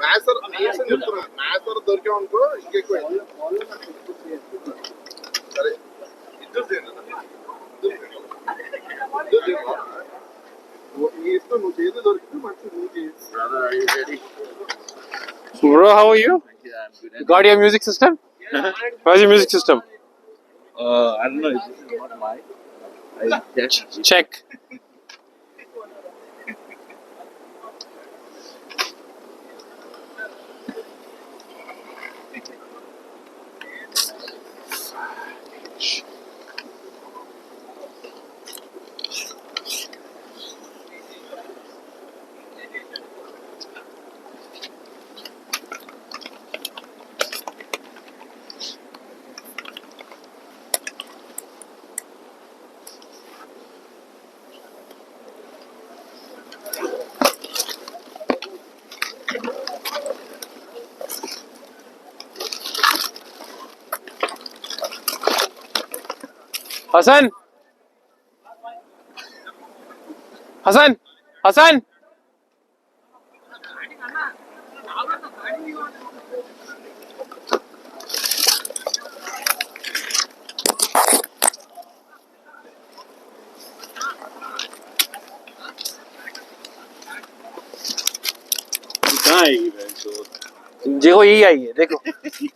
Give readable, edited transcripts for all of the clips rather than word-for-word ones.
Maths దొరికాం అనుకో ఇంకెక్కువ సరే ఇద్దరు నీ ఇష్టం నువ్వు చేతి దొరికితే మంచి నువ్వు చేసి. Bro, how are you? You got your music system? How's your music system? I don't know. This is not mine. I Check. Hassan! Hassan! Hassan! देखो यही आई है, देखो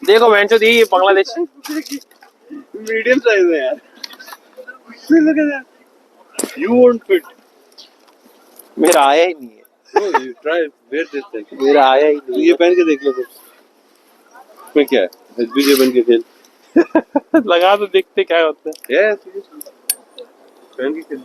देखो बेंचो दी बांग्लादेश medium size है यार. Look at that. You won't fit. मेरा आया ही नहीं है. No, you try. Wear this thing. मेरा आया ही नहीं ये पहन के देख लो. इसमें क्या है? SBJ बन के खेल. है. लगा तो देखते क्या होता है. Yeah, seriously. पहन के खेल.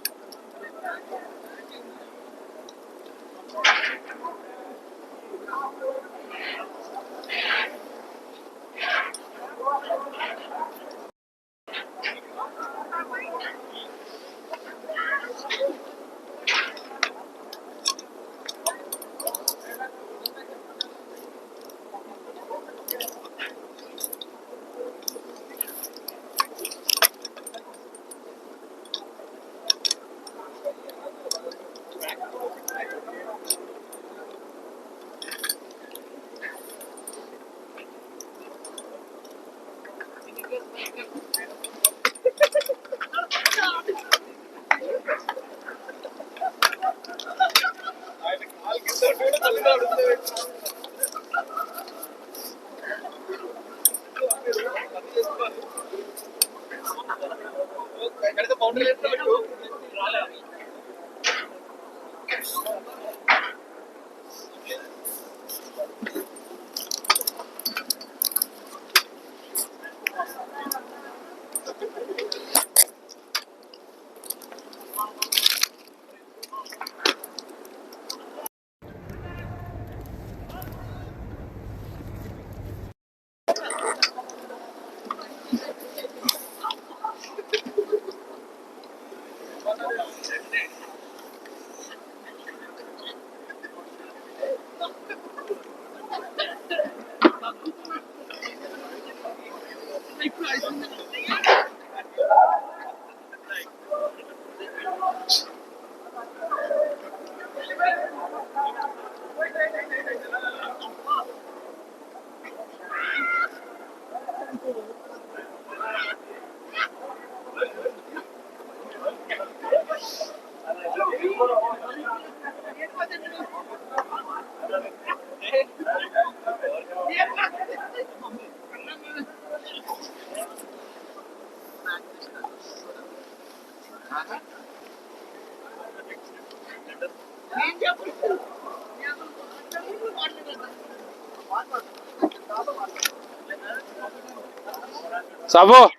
Sabo,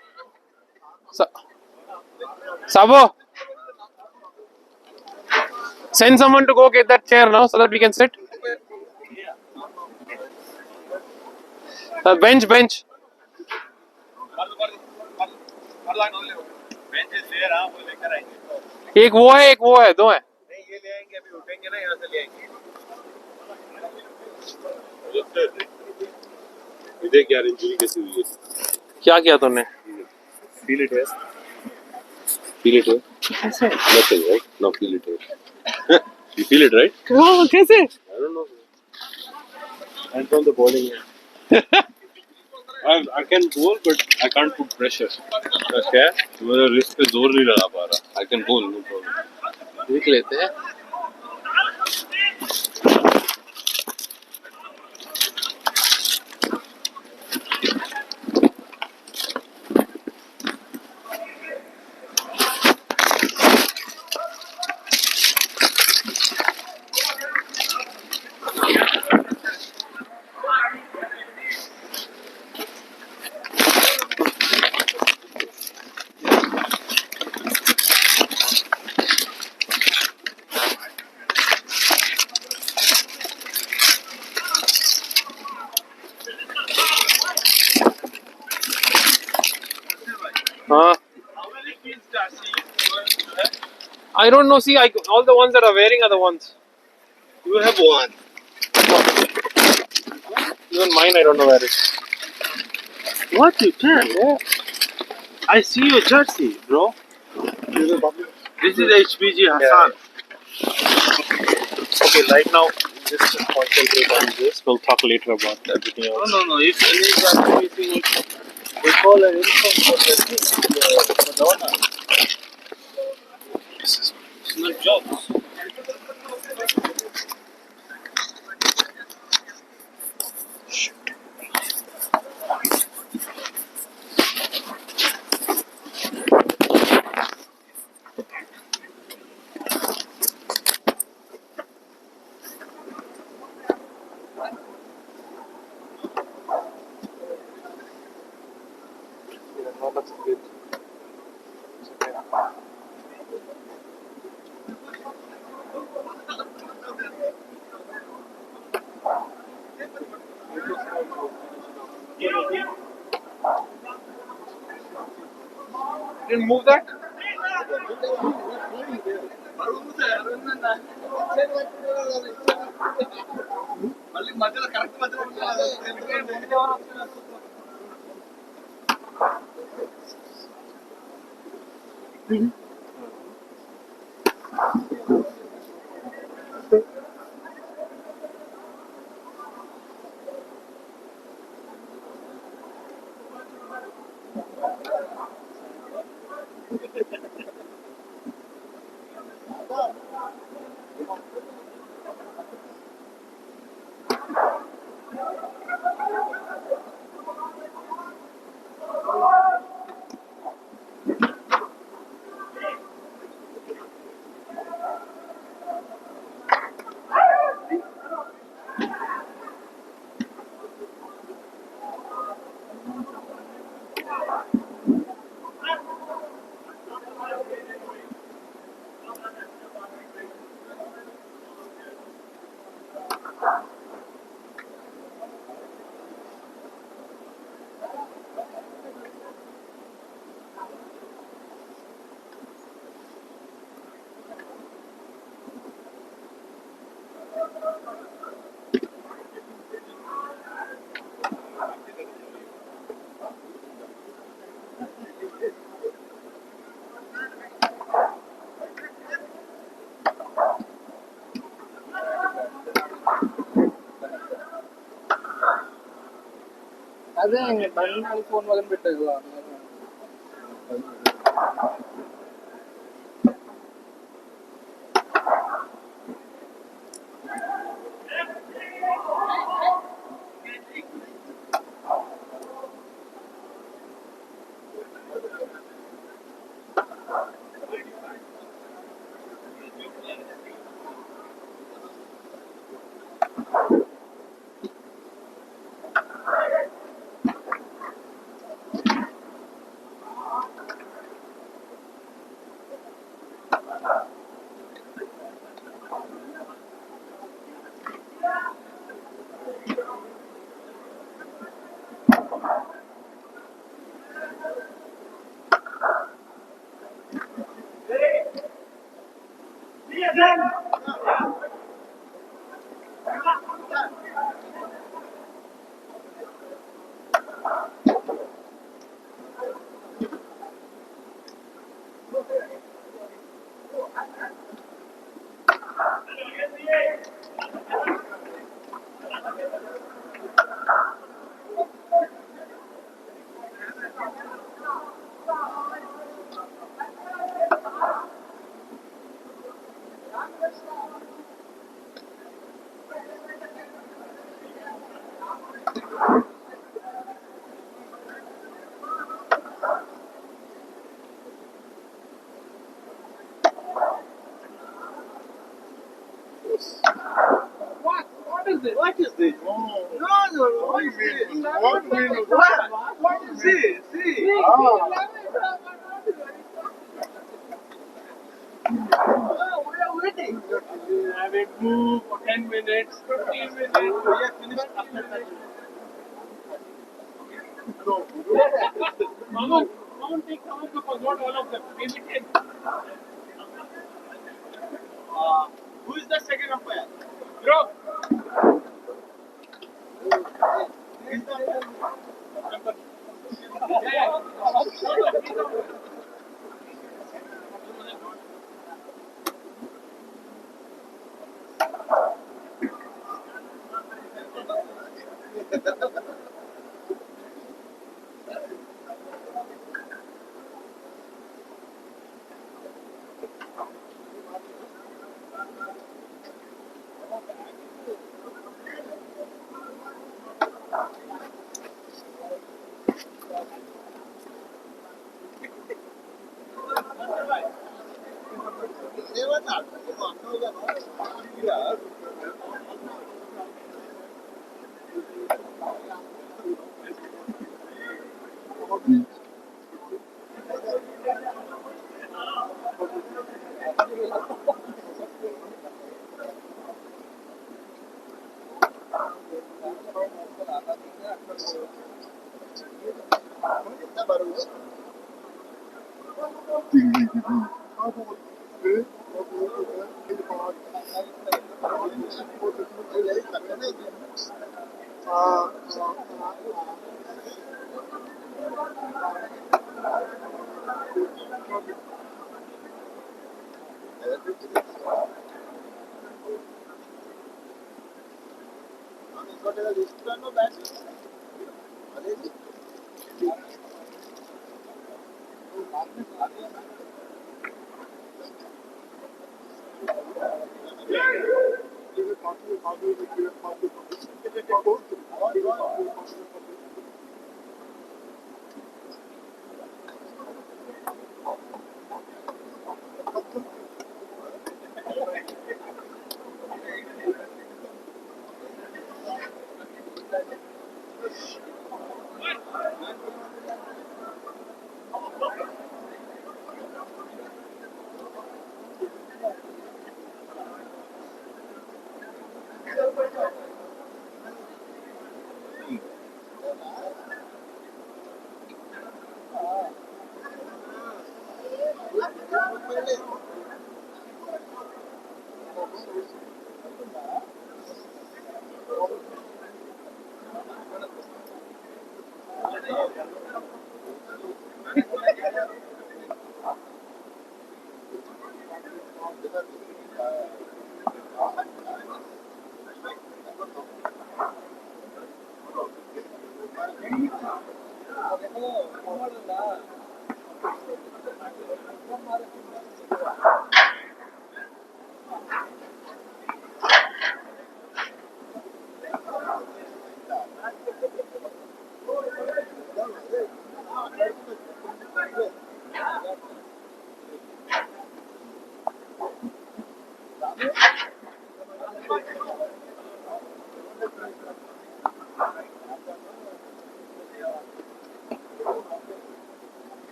Sabo, send someone to go get that chair now so that we can sit. Bench. एक वो है, दो है. नहीं ये ले आएंगे अभी उठेंगे ना यहाँ से ले आएंगे. देख यार इंजरी कैसी हुई है. क्या किया तूने? Feel it है. Feel it here? Nothing, right? No, feel it here. You feel it, right? Oh, कैसे? I don't know. And from the bowling end. I can bowl, but I can't put pressure. क्या? मेरा wrist पे जोर नहीं लगा पा रहा. I can bowl, no problem. देख लेते हैं. I don't know. See, all the ones that are wearing are the ones. You have one. Even mine, I don't know where it is. What you can? Yeah. I see your jersey, bro. This is HPG Hassan. Okay, right now, just concentrate on this. We'll talk later about everything else. No. If any jersey missing, they call an info for the donor. It's not jokes. Didn't move that? అదే బండి phone మొదలు పెట్టేది See. No. What you mean? What you mean? What? See. We are waiting. I will move for 10 minutes, 15 minutes. We are finished after that. No. Mama, take some of the not all of them. Maybe 10. Who is the second umpire? Bro. Is the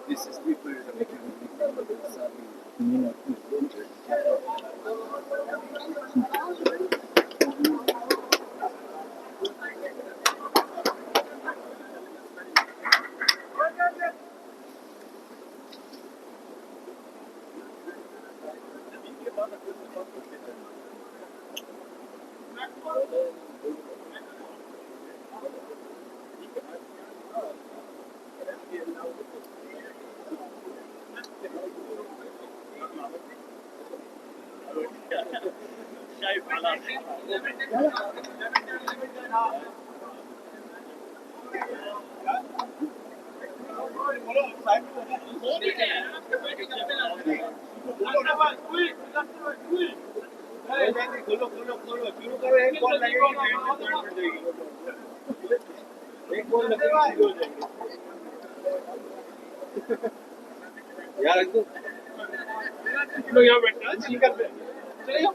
This is people यार लोग यहाँ बैठना जी करते चलेगा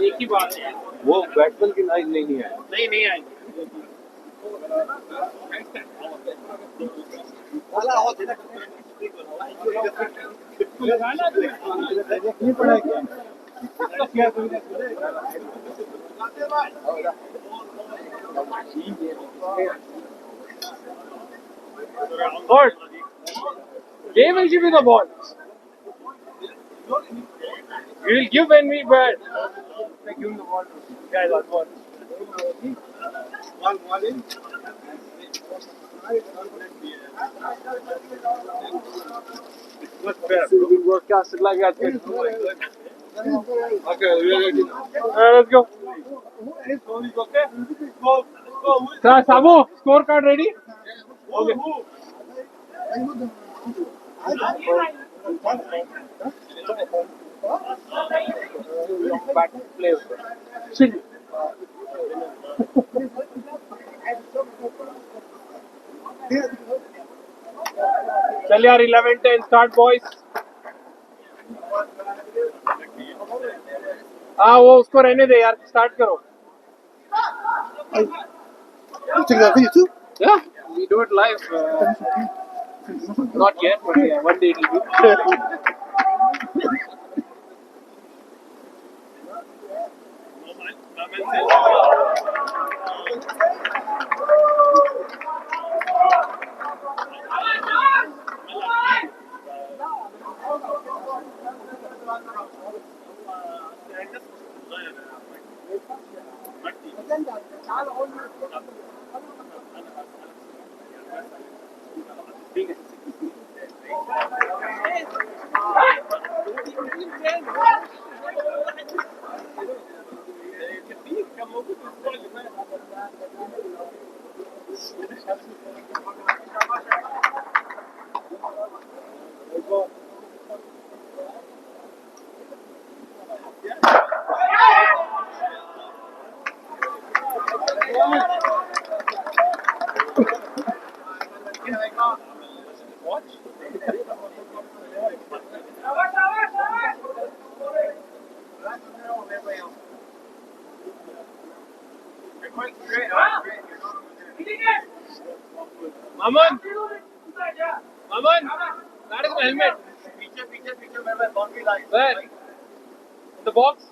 एक ही बात है वो बैट्समैन की लाइन नहीं है नहीं आएंगे नहीं पड़ा क्या Or they will give you the ball. We will give when we bat. Give him the ball. Guys, on ball. Being broadcasted like that. Okay, we are ready now. Let's go. Sabu, scorecard ready? Okay. Back play. Sit. चल यार 11-10 start boys. हाँ वो उसको रहने दे यार start करो. You take that video too? Yeah, we do it live. Not yet, but yeah, one day it will be. Maman! That is my helmet. Where? In the box?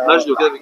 Let's do it.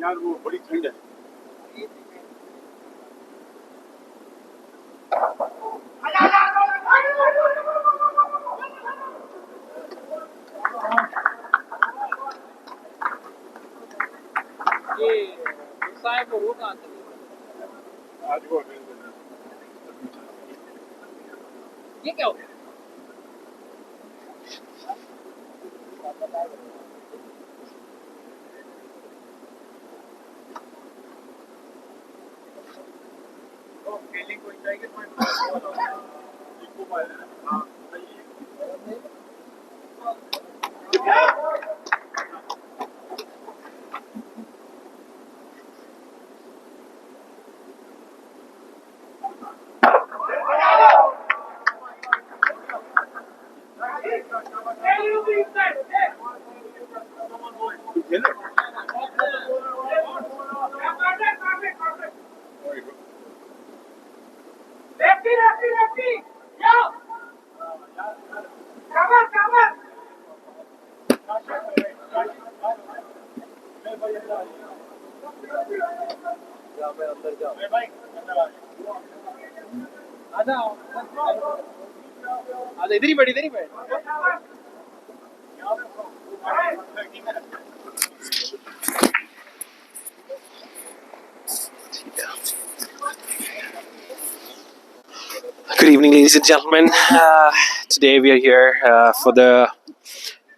यार वो बड़ी ठंड है ये साहब वो कहाँ से? आज वो ये क्या हो गया? इधर ही बैठ इधर ही बैठ Good evening, ladies and gentlemen. Today we are here for the,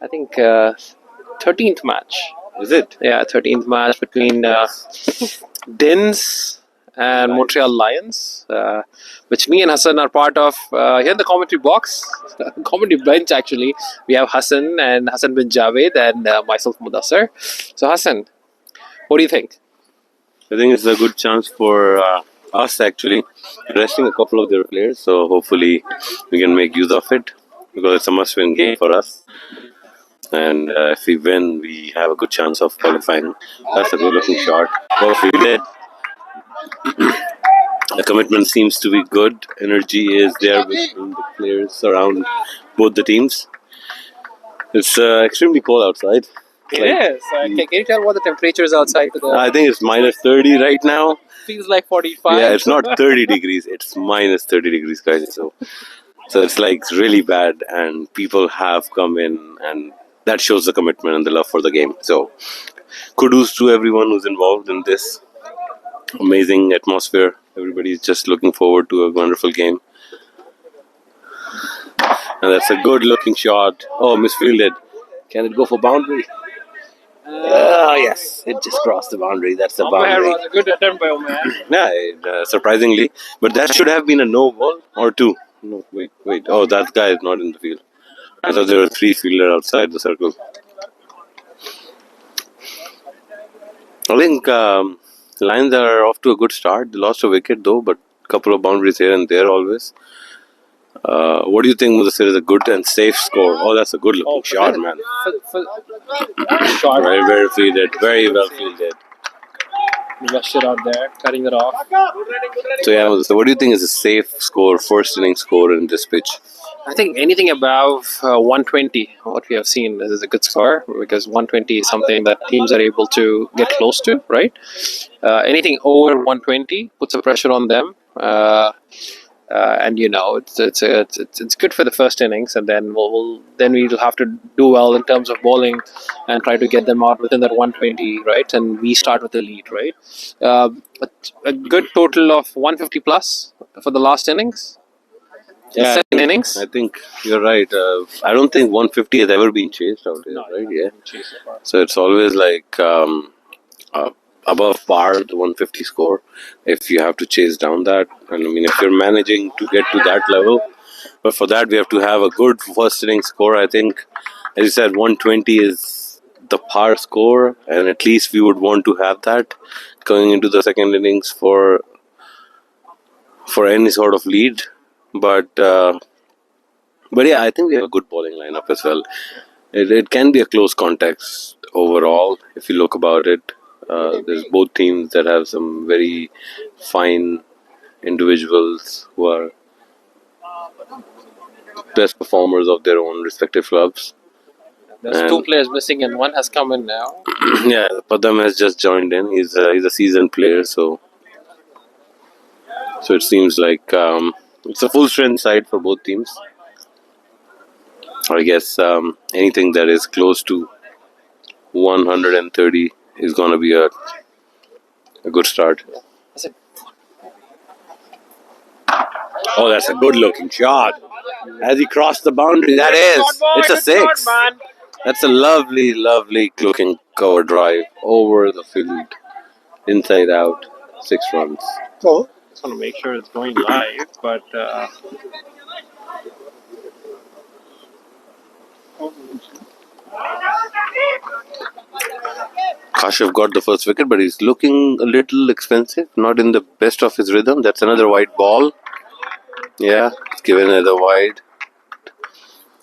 I think, 13th match. Is it? Yeah, 13th match between DINS and Montreal Lions, which me and Hassan are part of here in the commentary box, commentary bench actually. We have Hassan and Hassan bin Javed and myself, Mudassar. So Hassan, what do you think? I think it's a good chance for us actually resting a couple of their players. So hopefully we can make use of it because it's a must-win game for us. And if we win, we have a good chance of qualifying. That's a good-looking shot. Well, if we did, the commitment seems to be good. Energy is there between the players around both the teams. It's extremely cold outside. Yes. Can you tell what the temperature is outside today? I think it's minus 30 right now. Feels like 45. Yeah, it's not 30 degrees. It's minus 30 degrees, guys. So it's like really bad, and people have come in, and that shows the commitment and the love for the game. So kudos to everyone who's involved in this amazing atmosphere. Everybody's just looking forward to a wonderful game. And that's a good looking shot. Oh, misfielded. Can it go for boundary? Yes, it just crossed the boundary. That's the Umpire boundary. was a good attempt by Umair. Yeah, surprisingly. But that should have been a no ball or two. No, wait. Oh, that guy is not in the field. I thought there were three fielders outside the circle. I think Lions are off to a good start. They lost a wicket though, but a couple of boundaries here and there always. What do you think, Mudassir, is a good and safe score? Oh, that's a good looking shot, man. Shot. Very well fielded. Very well fielded. Rushed it out there, cutting it off. So yeah, Mudassir, what do you think is a safe score, first inning score in this pitch? I think anything above 120, what we have seen, is a good score because 120 is something that teams are able to get close to, right? Anything over 120 puts a pressure on them. And it's good for the first innings, and then we'll have to do well in terms of bowling and try to get them out within that 120, right? And we start with the lead, right? A good total of 150 plus for the last innings. Yeah, Second innings. I think you're right. I don't think 150 has ever been chased out here, right? Yeah. So it's always like above par, the 150 score. If you have to chase down that, and I mean, if you're managing to get to that level, but for that we have to have a good first inning score. I think, as you said, 120 is the par score, and at least we would want to have that going into the second innings for any sort of lead. But yeah, I think we have a good bowling lineup as well. It can be a close contest overall if you look about it. There's both teams that have some very fine individuals who are best performers of their own respective clubs. There's two players missing and one has come in now. Yeah, Padam has just joined in. He's a seasoned player, so it seems like it's a full strength side for both teams. I guess anything that is close to 130 is going to be a good start. Oh, that's a good looking shot. As he crossed the boundary, it's a six. That's a lovely looking cover drive over the field, inside out, 6 runs. So, just want to make sure it's going live, but Kashyap got the first wicket, but he's looking a little expensive, not in the best of his rhythm. That's another wide ball. Yeah, given another wide.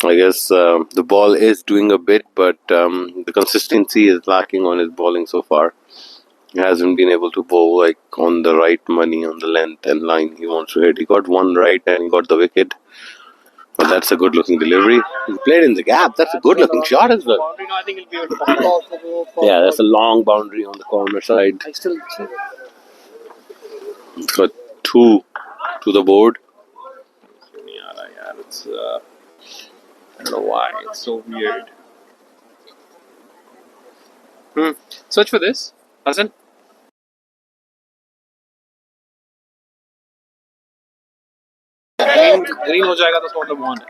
I guess the ball is doing a bit, but the consistency is lacking on his bowling so far. He hasn't been able to bowl like on the right money, on the length and line he wants to hit. He got one right and he got the wicket. But that's a good looking delivery. He played in the gap. That's a good looking shot as well. Yeah, that's a long boundary on the corner side. He's got 2 to the board. it's I don't know why it's so weird. Search for this, Hassan. Green हो जाएगा तो उसका मतलब one है.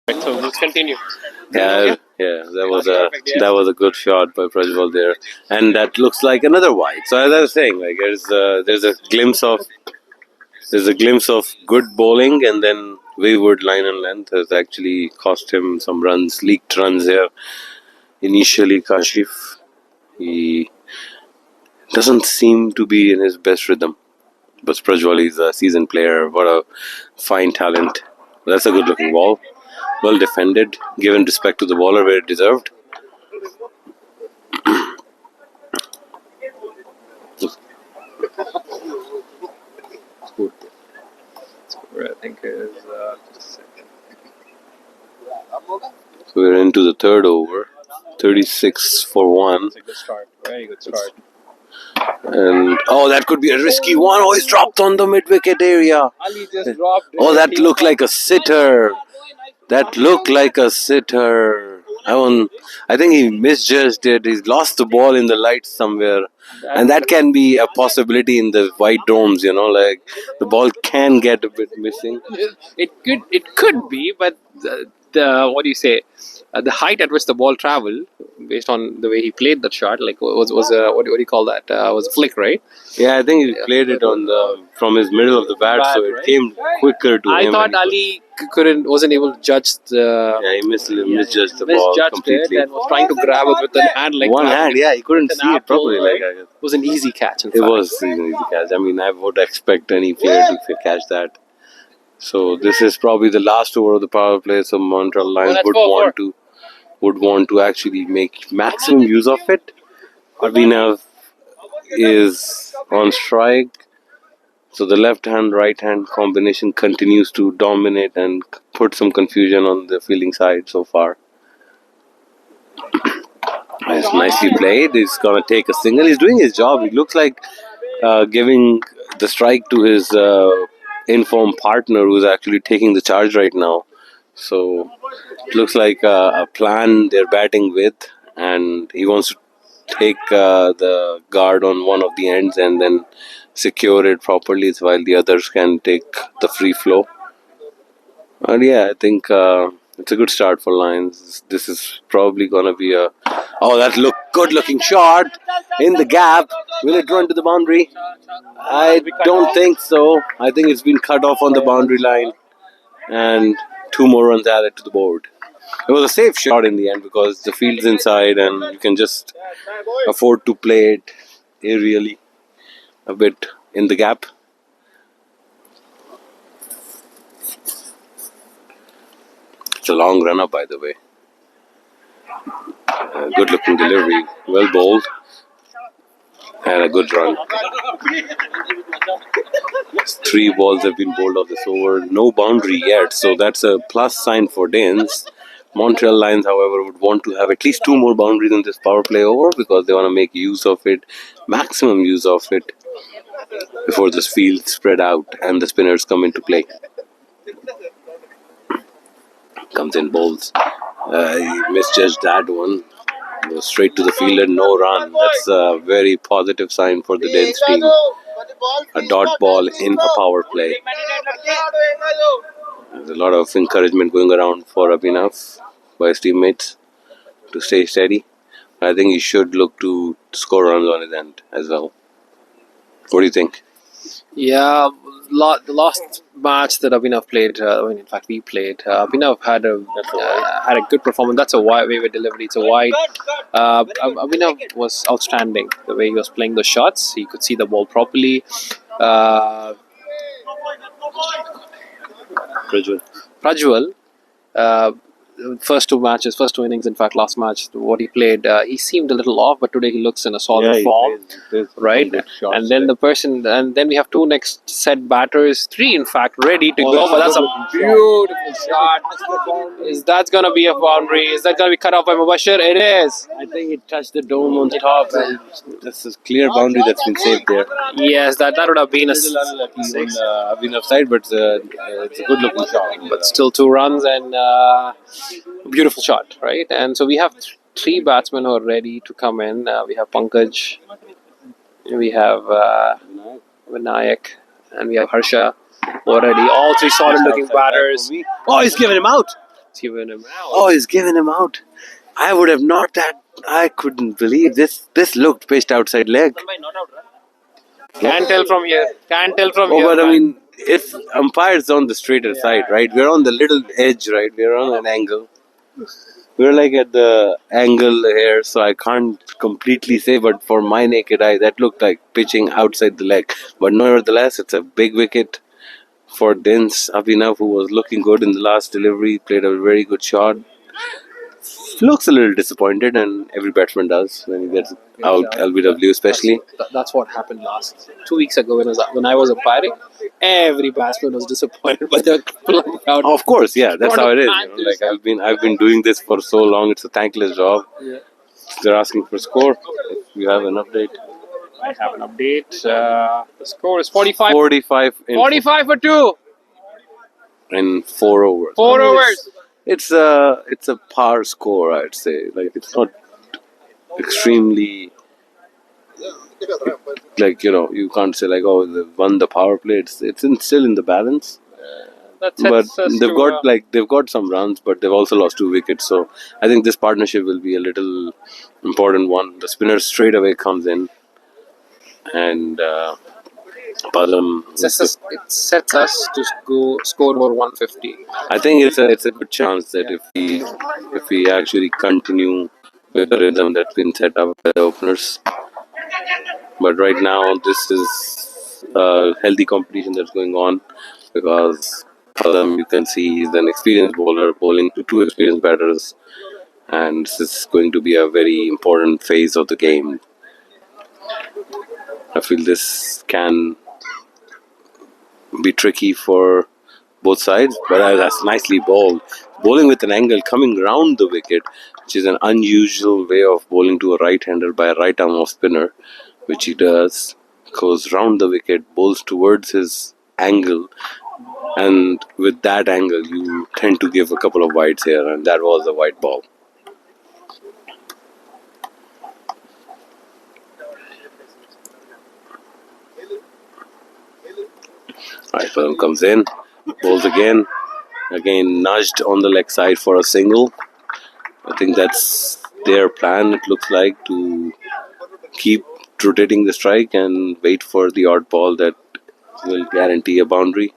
Right, so let's continue. Yeah, that was a good shot by Prajwal there, and that looks like another wide. So as I was saying, like there's a glimpse of good bowling, and then wayward line and length has actually cost him some runs, leaked runs here. Initially, Kashif, he doesn't seem to be in his best rhythm, but Prajwal is a seasoned player. What a fine talent! That's a good looking ball. Well defended, given respect to the bowler where it deserved. score I think is just a second. So we're into the third over. 36 for 1. It's a good start. Very good start. And that could be a risky one. Oh, he's dropped on the mid-wicket area. Ali just dropped. Oh, that looked like a sitter. That looked like a sitter. I think he misjudged it. He's lost the ball in the lights somewhere. And that can be a possibility in the white domes, like the ball can get a bit missing. It could be, but the what do you say? The height at which the ball traveled, based on the way he played that shot, like was what do you call that? Was a flick, right? Yeah, I think he played it from his middle of the bat, so it came quicker to him. I thought Ali wasn't able to judge the. Yeah, he misjudged the ball completely. It and was trying to grab it with an hand like one hand. Yeah, he couldn't see it properly. It was an easy catch. It was an easy catch. I mean, I would expect any player to catch that. So this is probably the last over of the power play. So Montreal Lions would want to actually make maximum use of it. Abhinav is on strike. So the left-hand, right-hand combination continues to dominate and put some confusion on the fielding side so far. It's nicely played. He's going to take a single. He's doing his job. He looks like giving the strike to his informed partner who's actually taking the charge right now. So it looks like a plan they're batting with, and he wants to take the guard on one of the ends and then secure it properly while the others can take the free flow. And yeah, I think it's a good start for Lions. This is probably going to be that good looking shot in the gap. Will it run to the boundary? I don't think so. I think it's been cut off on the boundary line, and 2 more runs added to the board. It was a safe shot in the end because the field's inside and you can just afford to play it aerially a bit in the gap. It's a long run up, by the way. Good looking delivery, well bowled, and a good run. 3 balls have been bowled off this over, no boundary yet, so that's a plus sign for DINS. Montreal Lions, however, would want to have at least 2 more boundaries in this power play over because they want to make use of it, maximum use of it, before this field spread out and the spinners come into play. Comes in bowls. He misjudged that one. Goes straight to the fielder, no run. That's a very positive sign for the DINS team. A dot ball in a power play. There's a lot of encouragement going around for Abhinav by his teammates to stay steady. I think he should look to score runs on his end as well. What do you think? Yeah, the last match that Abhinav played, in fact we played, Abhinav had a good performance. That's a wide delivery. It's a wide. Abhinav was outstanding the way he was playing the shots. He could see the ball properly. Prajwal, first 2 innings, in fact, last match, what he played, he seemed a little off, but today he looks in a solid form, right? And then we have 2 next set batters, 3 in fact, ready to go. But that's a beautiful shot. Is that going to be a boundary? Is that going to be cut off by Mubashir? It is. I think it touched the dome on the top, and this is clear boundary that's been saved there. Yes, that would have been a six. Abhinav side, but it's a good looking shot. But still 2 runs and. Beautiful shot, right? And so we have 3 batsmen who are ready to come in. We have Pankaj, we have Vinayak, and we have Harsha already. All 3 solid looking batters. Oh, he's giving him out. He's giving him out. I would have not that. I couldn't believe this. This looked pitched outside leg. Can't tell from here. But I mean, if umpire's on the straighter side, right? We're on the little edge, right? We're on an angle. We're like at the angle here, so I can't completely say, but for my naked eye, that looked like pitching outside the leg. But nevertheless, it's a big wicket for DINS. Abhinav, who was looking good in the last delivery, played a very good shot. looks a little disappointed, and every batsman does when he gets out LBW, especially. That's what happened last 2 weeks ago when I was umpiring. Every batsman was disappointed by the pulling out. Of course, yeah, that's how it is. Front of Like I've been doing this for so long. It's a thankless job. Yeah. They're asking for score. If you have an update, I have an update. The score is 45. 45 45 for 2. in 4 overs. 4 overs. It's a par score, I'd say. Like it's not extremely like you can't say like they won the power play. It's still in the balance. But they've got some runs, but they've also lost 2 wickets. So I think this partnership will be a little important one. The spinner straight away comes in, and Palam. It sets us to score over 150. I think it's a good chance that if we actually continue with the rhythm that's been set up by the openers. But right now, this is a healthy competition that's going on because Palam, you can see, he's an experienced bowler bowling to 2 experienced batters, and this is going to be a very important phase of the game. I feel this can be tricky for both sides, but that's nicely bowled. Bowling with an angle coming round the wicket, which is an unusual way of bowling to a right-hander by a right-arm off spinner, which he does. Goes round the wicket, bowls towards his angle, and with that angle, you tend to give a couple of wides here, and that was a wide ball. Right, Palam comes in, bowls again nudged on the leg side for a single. I think that's their plan, it looks like, to keep rotating the strike and wait for the odd ball that will guarantee a boundary.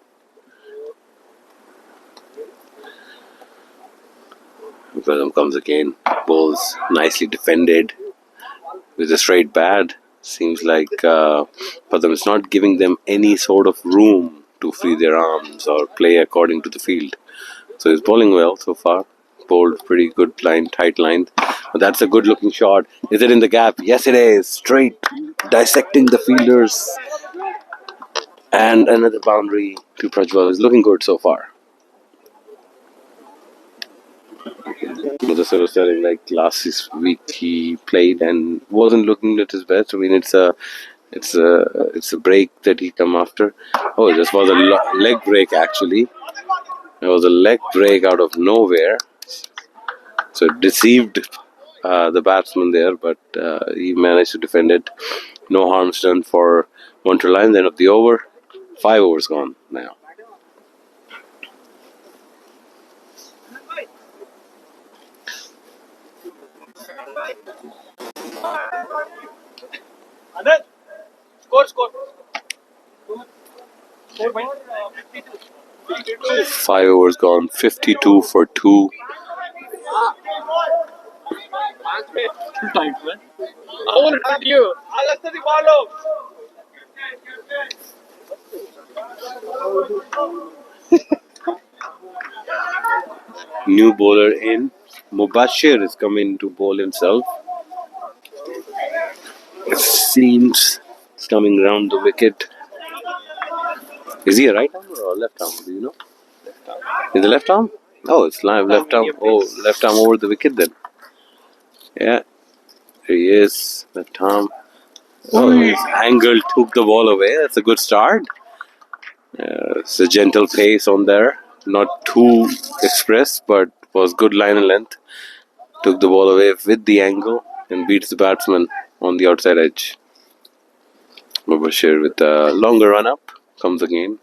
Palam comes again, bowls nicely defended with a straight bat. Seems like Palam is not giving them any sort of room to free their arms or play according to the field. So he's bowling well so far. Bowled pretty good line, tight line. But that's a good looking shot. Is it in the gap? Yes, it is. Straight, dissecting the fielders. And another boundary to Prajwal. Is looking good so far. Mudasar was telling like last week he played and wasn't looking at his best. I mean, it's a break that he come after. Oh, this was a leg break actually. It was a leg break out of nowhere. So it deceived the batsman there, but he managed to defend it. No harms done for Montreal Lions. End of the over. 5 overs gone now. Score. 5 overs gone. 52 for 2. Times, man. I want to talk to you. New bowler in. Mubashir is coming to bowl himself. It seems it's coming round the wicket. Is he a right arm or a left arm? Do you know? Is it left arm? Oh, it's live left arm. Oh, left arm over the wicket then. Yeah, here he is. Left arm. Oh, his angle took the ball away. That's a good start. It's a gentle pace on there. Not too express, but was good line and length. Took the ball away with the angle and beats the batsman on the outside edge. Mubashir with a longer run up. Comes again.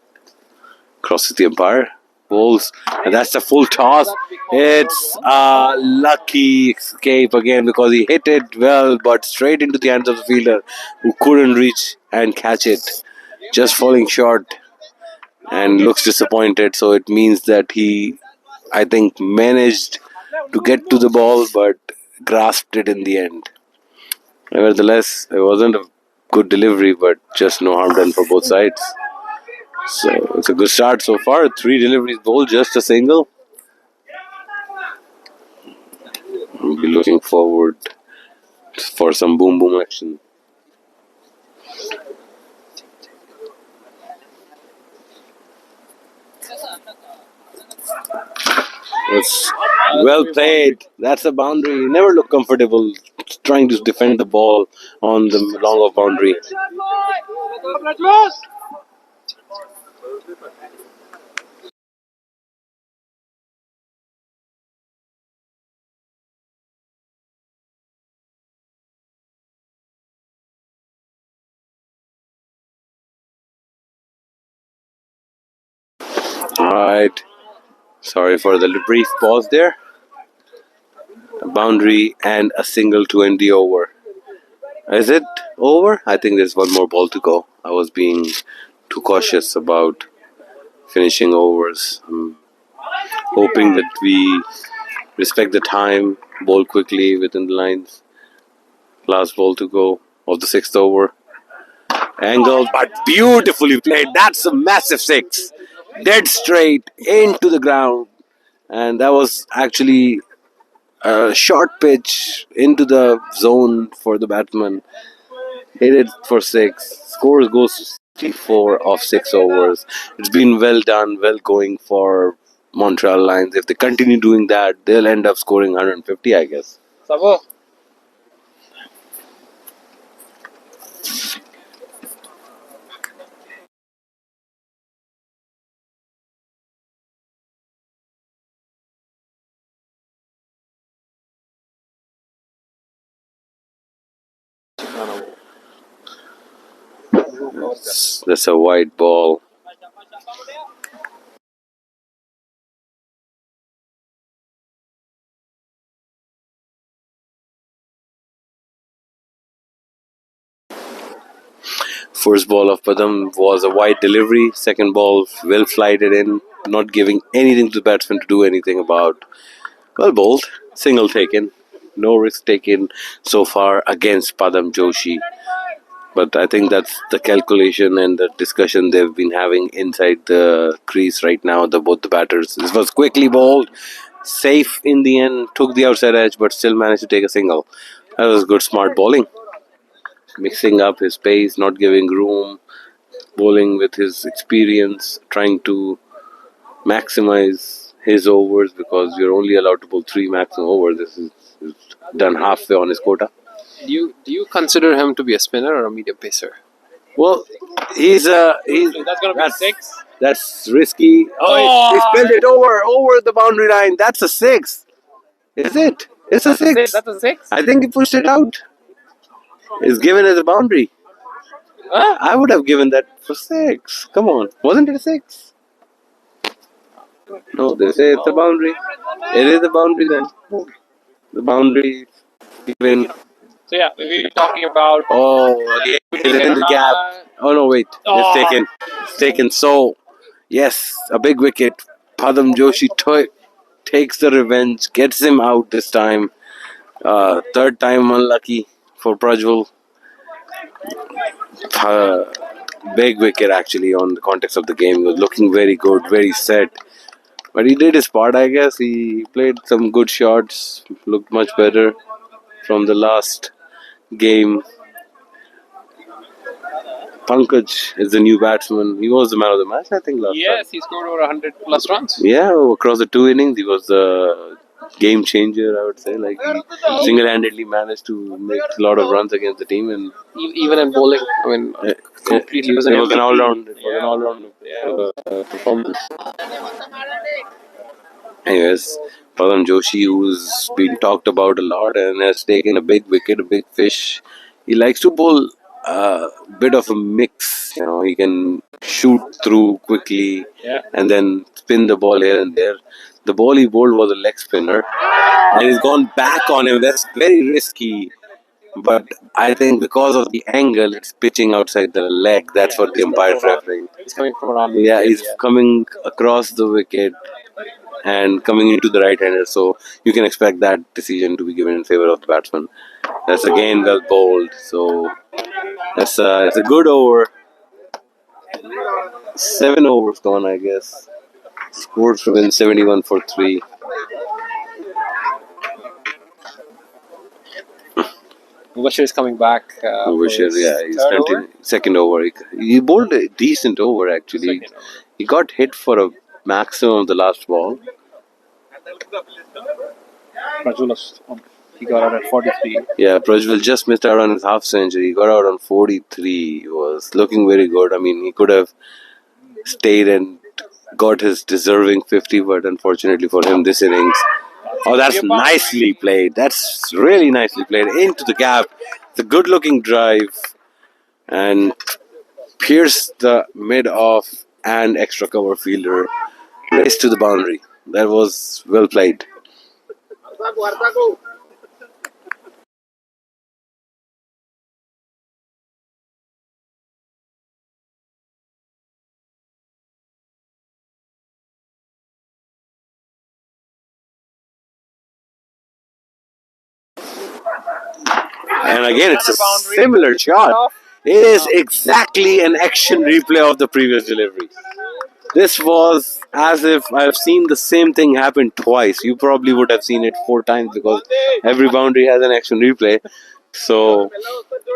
Crosses the umpire. Bowls. And that's a full toss. It's a lucky escape again because he hit it well, but straight into the hands of the fielder who couldn't reach and catch it. Just falling short and looks disappointed. So it means that he, I think, managed to get to the ball but grasped it in the end. Nevertheless, it wasn't a good delivery, but just no harm done for both sides. So it's a good start so far. 3 deliveries bowled, just a single. We'll be looking forward for some boom boom action. It's well played. That's a boundary. You never look comfortable trying to defend the ball on the long off boundary. Alright. Sorry for the brief pause there. A boundary and a single to end the over. Is it over? I think there's one more ball to go. I was being too cautious about finishing overs. I'm hoping that we respect the time, bowl quickly within the lines. Last ball to go of the sixth over. Angle, but beautifully played. That's a massive six. Dead straight into the ground. And that was actually a short pitch into the zone for the batsman. Hit it for six. Score goes to 64 of 6 overs. It's been well done, well going for Montreal Lions. If they continue doing that, they'll end up scoring 150, I guess. Sabo. That's a wide ball. First ball of Padam was a wide delivery. Second ball, well flighted in, not giving anything to the batsman to do anything about. Well bowled, single taken, no risk taken so far against Padam Joshi. But I think that's the calculation and the discussion they've been having inside the crease right now, both the batters. This was quickly bowled, safe in the end, took the outside edge, but still managed to take a single. That was good, smart bowling. Mixing up his pace, not giving room, bowling with his experience, trying to maximize his overs because you're only allowed to bowl 3 maximum overs. This is done halfway on his quota. Do you consider him to be a spinner or a medium pacer? Well, he's That's gonna be a six. That's risky. Oh, he spilled it over the boundary line. That's a 6. Is it? It's a 6. That's a six. I think he pushed it out. It's given as a boundary. Huh? I would have given that for 6. Come on. Wasn't it a 6? No, they say it's a boundary. It is a boundary then. The boundary given. So yeah, we were talking about. Oh, it's in the gap. Oh no, wait. It's taken. It's taken. So, yes, a big wicket. Padam Joshi takes the revenge, gets him out this time. Third time unlucky for Prajwal. Big wicket actually on the context of the game. He was looking very good, very set. But he did his part, I guess. He played some good shots, looked much better from the last game. Pankaj is the new batsman. He was the man of the match, I think, last time. Yes, he scored over 100 plus runs. Yeah, across the 2 innings, he was the game changer, I would say. Like, he single-handedly managed to make a lot of runs against the team. And Even in bowling, I mean, completely was it was an MVP. all-round performance. Anyways, Padam Joshi, who's been talked about a lot and has taken a big wicket, a big fish. He likes to bowl a bit of a mix. You know, he can shoot through quickly and then spin the ball here and there. The ball he bowled was a leg spinner, and he's gone back on him. That's very risky. But I think because of the angle, it's pitching outside the leg. That's what the umpire is referring. He's coming from around. Yeah, he's coming across the wicket and coming into the right-hander. So you can expect that decision to be given in favor of the batsman. That's again well bowled. So it's a good over. 7 overs gone, I guess. Scored to win 71 for 3. Mubashir is coming back. Mubashir, he's continuing. Second over. He bowled a decent over actually. He got hit for a maximum of the last ball. He got out at 43. Yeah, Prajwal just missed out on his half century. He got out on 43. He was looking very good. I mean, he could have stayed and got his deserving 50, but unfortunately for him, this innings. Oh, that's nicely played. That's really nicely played into the gap. It's a good-looking drive and pierced the mid-off and extra cover fielder. Placed to the boundary. That was well played. And again, it's a similar shot. It is exactly an action replay of the previous delivery. This was as if I've seen the same thing happen twice. You probably would have seen it 4 times because every boundary has an action replay. So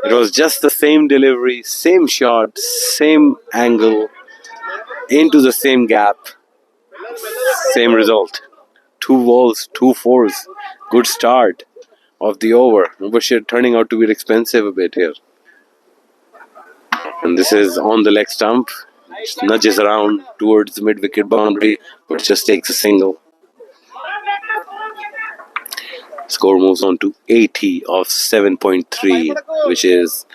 it was just the same delivery, same shot, same angle, into the same gap, same result. 2 balls, 2 fours. Good start of the over. Mubashir turning out to be expensive a bit here. And this is on the leg stump. Just nudges around towards the mid-wicket boundary, but just takes a single. Score moves on to 80 of 7.3, which is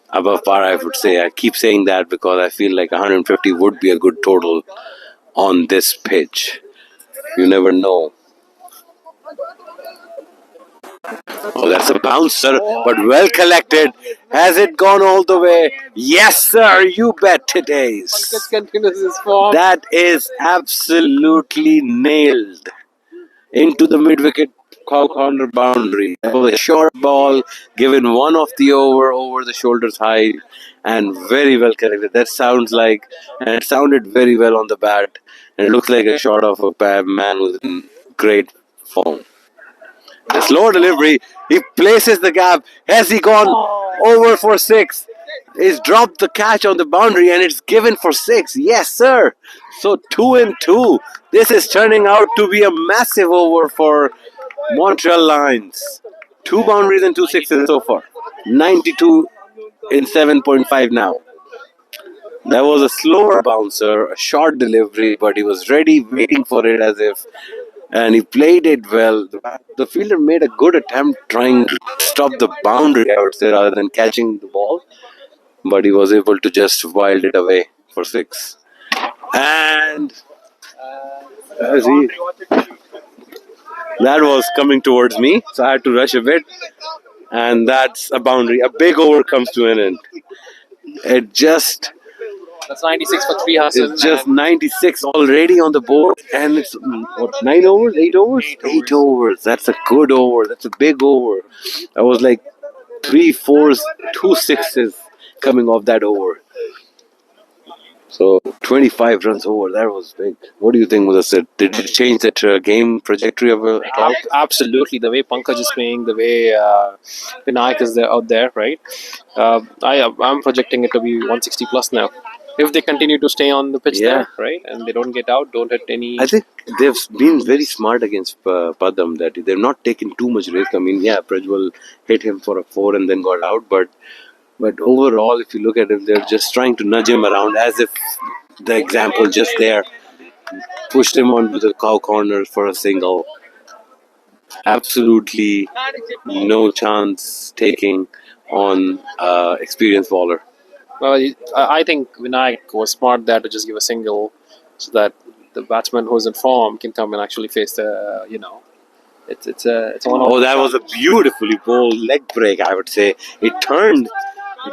above par, I would say. I keep saying that because I feel like 150 would be a good total on this pitch. You never know. Oh, that's a bouncer, but well collected. Has it gone all the way? Yes, sir. You bet it is. That is absolutely nailed into the mid-wicket corner boundary. That was a short ball given one off the over the shoulders high and very well collected. That sounds like, and it sounded very well on the bat. And it looks like a shot of a man who's in great form. The slow delivery, he places the gap. Has he gone over for 6? He's dropped the catch on the boundary and it's given for 6. Yes, sir. So 2 and 2. This is turning out to be a massive over for Montreal Lions. 2 boundaries and 2 sixes so far. 92 in 7.5 now. That was a slower bouncer, a short delivery, but he was ready, waiting for it as if. And he played it well. The fielder made a good attempt trying to stop the boundary, I would say, rather than catching the ball. But he was able to just wild it away for 6. And that was coming towards me, so I had to rush a bit. And that's a boundary. A big over comes to an end. That's 96 for 3, Hassan. It's just 96 already on the board. And it's, what, 9 overs? 8 overs? 8 overs. That's a good over. That's a big over. That was like 3 fours, 2 sixes coming off that over. So 25 runs over. That was big. What do you think, Mudassir? Did it change that game trajectory of a talk? Absolutely. The way Pankaj is playing, the way Vinayak is out there, right? I'm projecting it to be 160 plus now. If they continue to stay on the pitch there, right? And they don't get out, don't hit any... I think they've been very smart against Padam, that they've not taken too much risk. I mean, Prajwal hit him for a 4 and then got out, but overall, if you look at it, they're just trying to nudge him around as if the example just there pushed him onto the cow corner for a single. Absolutely no chance taking on experienced bowler. Well, I think Vinayak was smart there to just give a single so that the batsman who's in form can come and actually face the, it's one of... Oh, that was a beautifully bowled leg break, I would say. It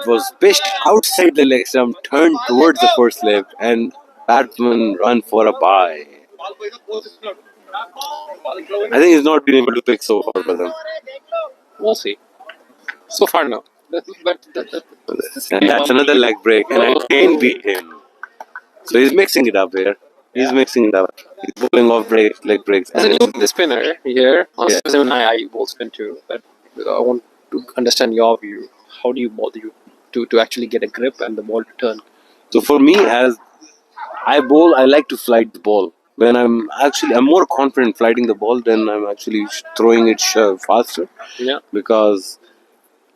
was pitched outside the leg stump, turned towards the first slip, and batsman run for a bye. I think he's not been able to pick so far for them. We'll see. So far, no. And that's another leg break, and again beat him. So he's mixing it up here. He's mixing it up. He's bowling off leg breaks. As a new spinner here, I bowl spin too, but I want to to understand your view. How do you bother you to actually get a grip and the ball to turn? So for me, as I bowl, I like to flight the ball. When I'm more confident flighting the ball than I'm actually throwing it faster. Yeah. Because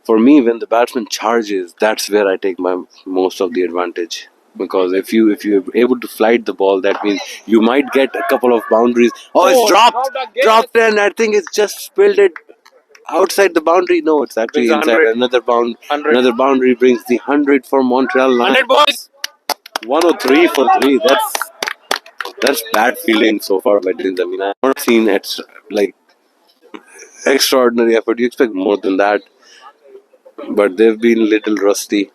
for me, when the batsman charges, that's where I take my most of the advantage. Because if you're able to flight the ball, that means you might get a couple of boundaries. Oh, it's dropped, and I think it's just spilled it outside the boundary. No, it's actually Brings inside 100. another 100. Another boundary brings the 100 for Montreal Lions. 100 boys. 103 for 3. That's bad fielding so far by DINS. I mean, I've not seen extraordinary effort. You expect more than that, but they've been a little rusty.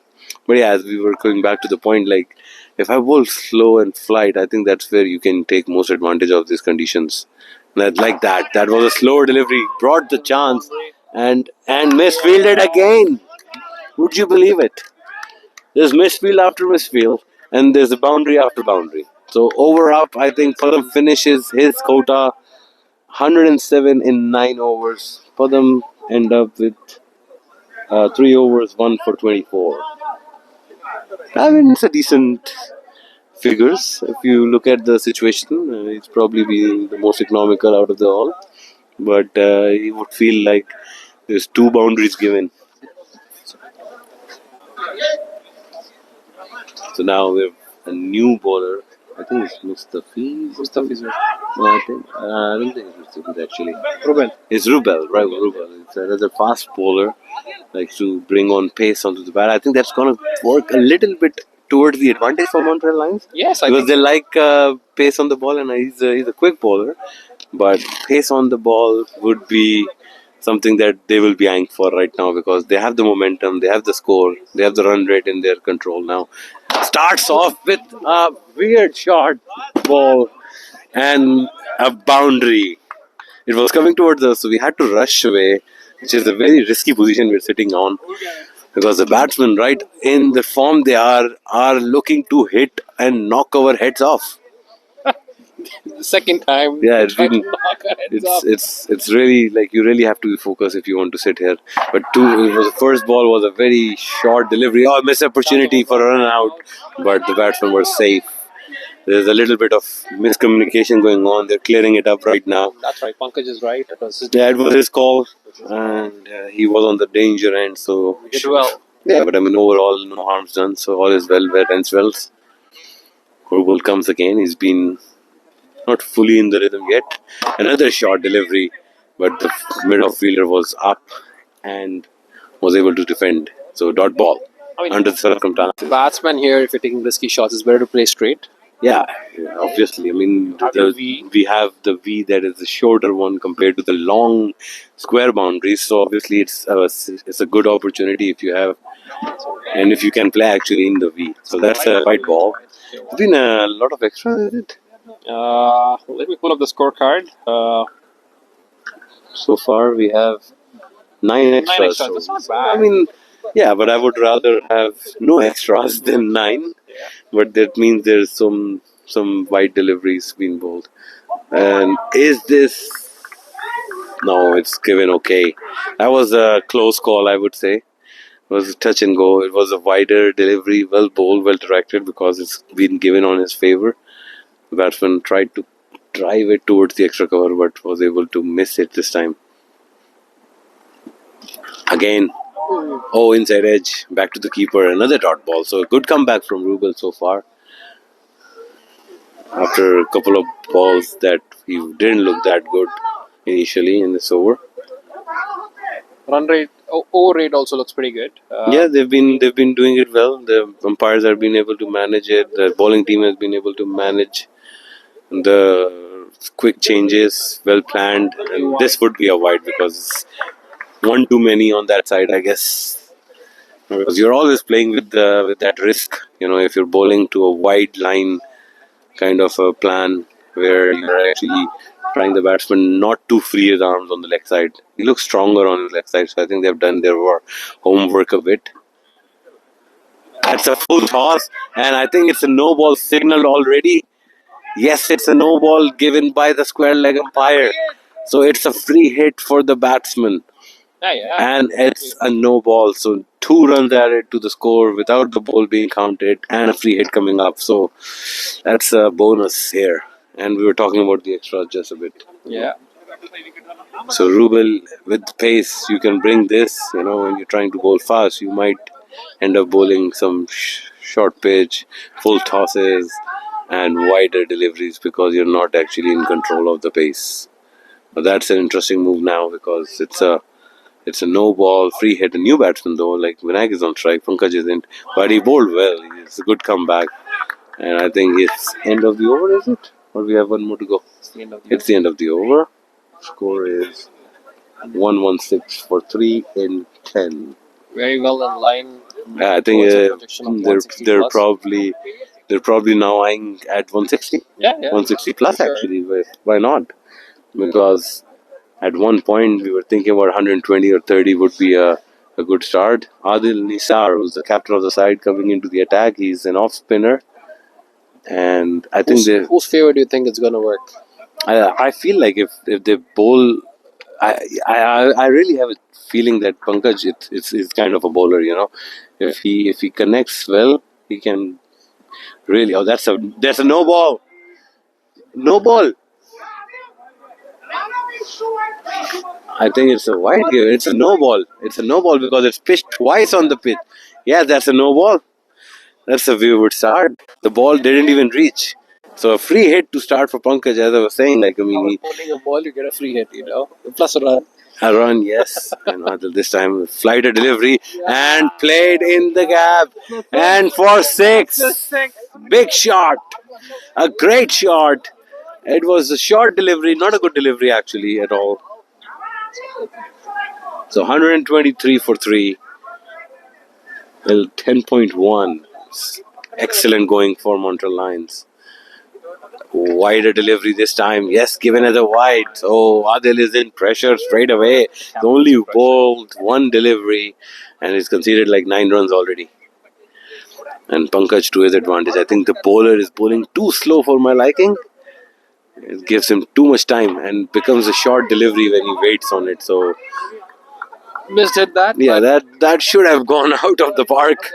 But yeah, as we were going back to the point, like if I bowl slow and flight, I think that's where you can take most advantage of these conditions. That was a slower delivery, brought the chance, and misfielded again. Would you believe it? There's misfield after misfield, and there's a boundary after boundary. So over up, I think Padam finishes his quota 107 in 9 overs. Padam end up with 3 overs, 1 for 24. I mean, it's a decent figures. If you look at the situation, it's probably been the most economical out of the all. But you would feel like there's 2 boundaries given. So now we have a new bowler. I think it's Mustafi. No, I don't think it's Mustafi actually. Ruben. It's Rubel, right? Rubel. It's another fast bowler, like to bring on pace onto the bat. I think that's gonna work a little bit towards the advantage for Montreal Lions. Yes, I Because think they like pace on the ball, and he's a quick bowler. But pace on the ball would be something that they will be eyeing for right now because they have the momentum, they have the score, they have the run rate in their control now. Starts off with a weird short ball and a boundary. It was coming towards us, so we had to rush away, which is a very risky position we're sitting on because the batsmen, right in the form they are looking to hit and knock our heads off. the second time. Yeah, it's tried to been knock our heads off. it's really like you really have to be focused if you want to sit here. But the first ball was a very short delivery. Oh, missed opportunity for a run out, but the batsmen were safe. There's a little bit of miscommunication going on. They're clearing it up right now. That's right. Pankaj is right. It was It was his call, and he was on the danger end. So did well. yeah, but I mean overall, no harm's done. So all is well where ends well. Rubel comes again. He's been not fully in the rhythm yet. Another short delivery, but the mid-off fielder was up and was able to defend. So dot ball I mean, under the circumstances. batsman here, if you're taking risky shots, it's better to play straight. Yeah, obviously. I mean, we have the V that is the shorter one compared to the long square boundaries. So obviously, it's a good opportunity if you have and if you can play actually in the V. So that's a white ball. It's been a lot of extras, is it? Let me pull up the scorecard. So far, we have 9 extras. 9 extras. That's not bad. I mean, yeah, but I would rather have no extras than 9. But that means there's some wide deliveries being bowled. And is this? No, it's given okay. That was a close call, I would say. It was a touch and go. It was a wider delivery, well bowled, well directed because it's been given on his favor. The batsman tried to drive it towards the extra cover but was able to miss it this time. Again, inside edge, back to the keeper, another dot ball. So a good comeback from Rubel so far. After a couple of balls that he didn't look that good initially in this over. Run rate, over rate also looks pretty good. Yeah, they've been doing it well. The umpires have been able to manage it. The bowling team has been able to manage the quick changes, well planned, and this would be a wide because it's one too many on that side, I guess. Because you're always playing with that risk. You know, if you're bowling to a wide line kind of a plan where you're actually trying the batsman not to free his arms on the leg side. He looks stronger on his leg side, so I think they've done their homework a bit. That's a full toss, and I think it's a no ball signal already. Yes, it's a no ball given by the square leg umpire. So it's a free hit for the batsman. And it's a no ball, so 2 runs added to the score without the ball being counted and a free hit coming up. So that's a bonus here. And we were talking about the extras just a bit. Yeah. So Rubel, with pace, you can bring this. When you're trying to bowl fast, you might end up bowling some short pitch, full tosses, and wider deliveries because you're not actually in control of the pace. But that's an interesting move now because it's a no ball, free hit. A new batsman though, like Vinayak is on strike, Pankaj isn't. But he bowled well. It's a good comeback. And I think it's end of the over, is it? Or we have one more to go? It's the end of the over. Score is 116 for 3 in 10. Very well in line. Yeah, I think they're plus. probably now eyeing at 160. Yeah. 160 plus Sure. actually. Why not? Because at one point we were thinking about 120 or 30 would be a good start. Adil Nisar, who's the captain of the side, coming into the attack. He's an off spinner, and I think Whose favor do you think it's going to work? I feel like if they bowl, I really have a feeling that Pankaj is kind of a bowler. If he connects well, he can really. Oh, that's a no ball. No ball. I think it's a wide game. It's a no ball. It's a no ball because it's pitched twice on the pitch. Yeah, that's a no ball. That's a viewer start. The ball didn't even reach. So a free hit to start for Pankaj, as I was saying. Bowling a ball, you get a free hit, plus a run. A run, yes. And Adil this time flight a delivery and played in the gap. And for 6. Big shot. A great shot. It was a short delivery, not a good delivery actually at all. So 123 for 3. Well, 10.1. Excellent going for Montreal Lions. Wider delivery this time. Yes, given as a wide. So Adil is in pressure straight away. He only bowled one delivery and he's conceded like 9 runs already. And Pankaj to his advantage. I think the bowler is bowling too slow for my liking. It gives him too much time and becomes a short delivery when he waits on it. So Missed it that. yeah, that should have gone out of the park,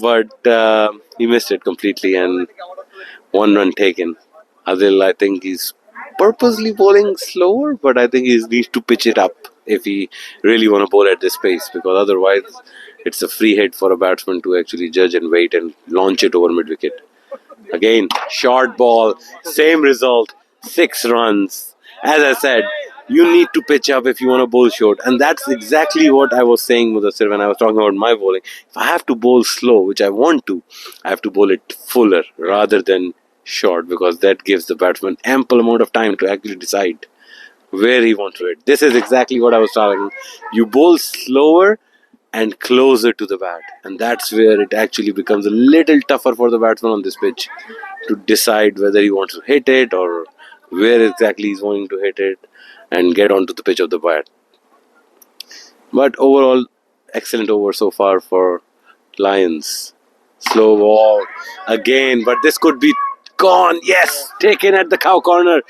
but he missed it completely and 1 run taken. Adil, I think he's purposely bowling slower, but I think he needs to pitch it up if he really want to bowl at this pace because otherwise it's a free hit for a batsman to actually judge and wait and launch it over mid wicket. Again, short ball, same result, 6 runs. As I said, you need to pitch up if you want to bowl short. And that's exactly what I was saying, Mudassir, when I was talking about my bowling. If I have to bowl slow, which I want to, I have to bowl it fuller rather than short because that gives the batsman ample amount of time to actually decide where he wants to hit. This is exactly what I was talking. You bowl slower and closer to the bat, and that's where it actually becomes a little tougher for the batsman on this pitch to decide whether he wants to hit it or where exactly he's wanting to hit it and get onto the pitch of the bat. But overall, excellent over so far for Lions. Slow ball again, but this could be gone. Yes, taken at the cow corner.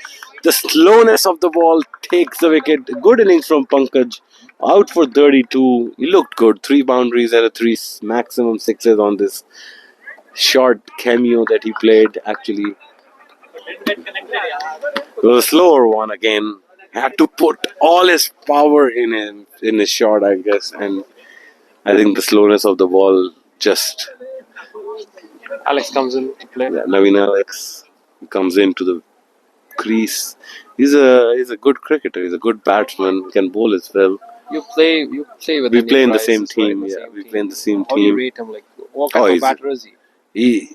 The slowness of the ball takes the wicket. Good innings from Pankaj. Out for 32. He looked good. 3 boundaries and 3 maximum 6s on this short cameo that he played. Actually, it was a slower one again. Had to put all his power in his shot, I guess. And I think the slowness of the ball just... Alex comes in to play. Yeah, Naveen Alex comes into the crease. He's a good cricketer. He's a good batsman. He can bowl as well. You play with We him, play in the guys, same right? team. Yeah, we play in the same How do you team. rate him? Like, what kind of batter is he?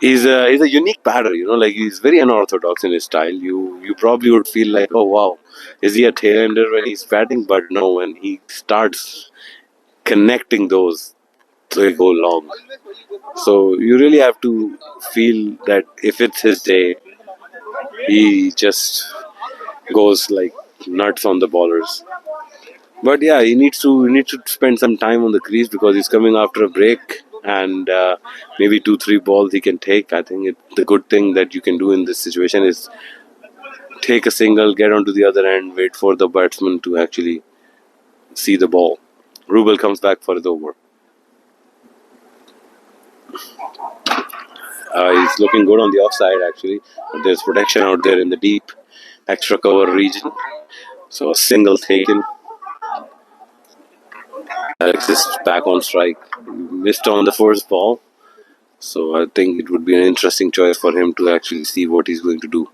He's a unique batter. Like he's very unorthodox in his style. You probably would feel like, oh wow, is he a tail-ender when he's batting? But no, when he starts connecting those, they go long. So you really have to feel that if it's his day, he just goes like nuts on the ballers. But yeah, he needs to spend some time on the crease because he's coming after a break and maybe 2-3 balls he can take. I think the good thing that you can do in this situation is take a single, get onto the other end, wait for the batsman to actually see the ball. Rubel comes back for his over. He's looking good on the offside actually, but there's protection out there in the deep extra cover region. So a single taken. Alex is back on strike. Missed on the first ball. So I think it would be an interesting choice for him to actually see what he's going to do.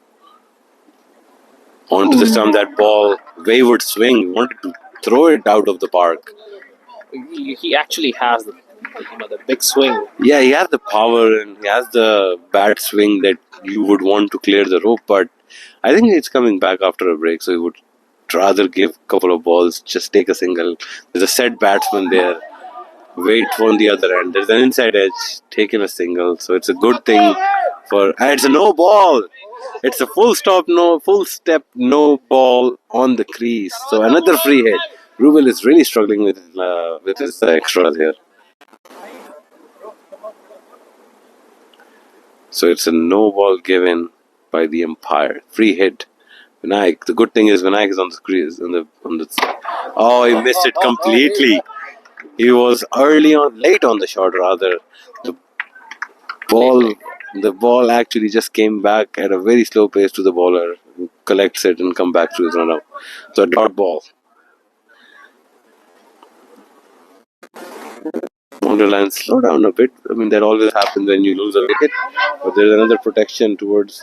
Onto the stump, that ball, wayward swing. He wanted to throw it out of the park. He actually has the big swing. Yeah, he has the power and he has the bat swing that you would want to clear the rope, but I think it's coming back after a break, so he would rather give a couple of balls, just take a single. There's a set batsman there. Wait on the other end. There's an inside edge, taking a single, so it's a good thing for. And it's a no ball. It's a full stop, no full step, no ball on the crease. So another free hit. Rubel is really struggling with his extras here. So it's a no ball given by the umpire. Free hit. Vinayak. The good thing is Vinayak is on the crease. Oh, he missed it completely. He was late on the shot rather. The ball actually just came back at a very slow pace to the bowler, who collects it and come back to his run out. So a dot ball. Montreal Lions, slow down a bit. I mean, that always happens when you lose a wicket. But there's another protection towards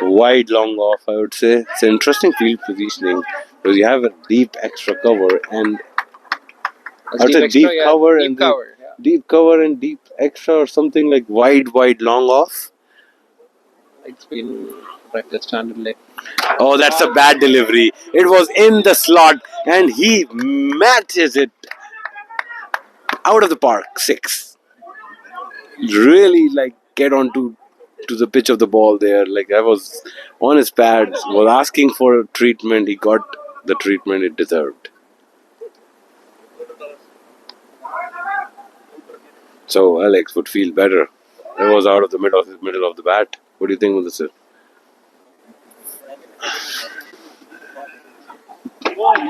wide long off, I would say. It's an interesting field positioning because you have a deep extra cover and deep cover and deep extra or something like wide long off. It's been practiced standardly. Oh, that's a bad delivery. It was in the slot and he matches it out of the park. 6. Really get onto the pitch of the ball there. I was on his pads, was asking for a treatment. He got the treatment it deserved. So Alex would feel better. It was out of the middle of the bat. What do you think of this?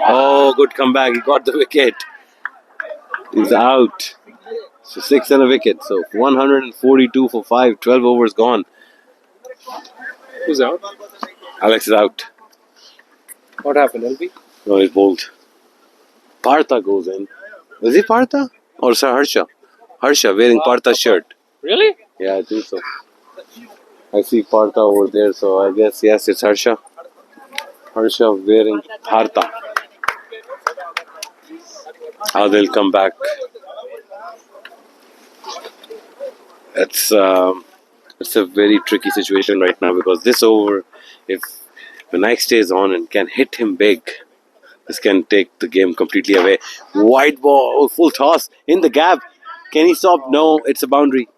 Oh, good comeback. He got the wicket. He's out. So 6 and a wicket. So 142 for 5. 12 overs gone. Who's out? Alex is out. What happened, LB? No, he's bowled. Partha goes in. Is he Partha? Or Sir Harsha? Harsha wearing Partha's shirt. Really? Yeah, I think so. I see Partha over there, so I guess, yes, it's Harsha. Harsha wearing Partha. How they'll come back. It's a very tricky situation right now because this over, if Vinayak stays on and can hit him big, this can take the game completely away. Wide ball, full toss in the gap. Can he stop? No, it's a boundary.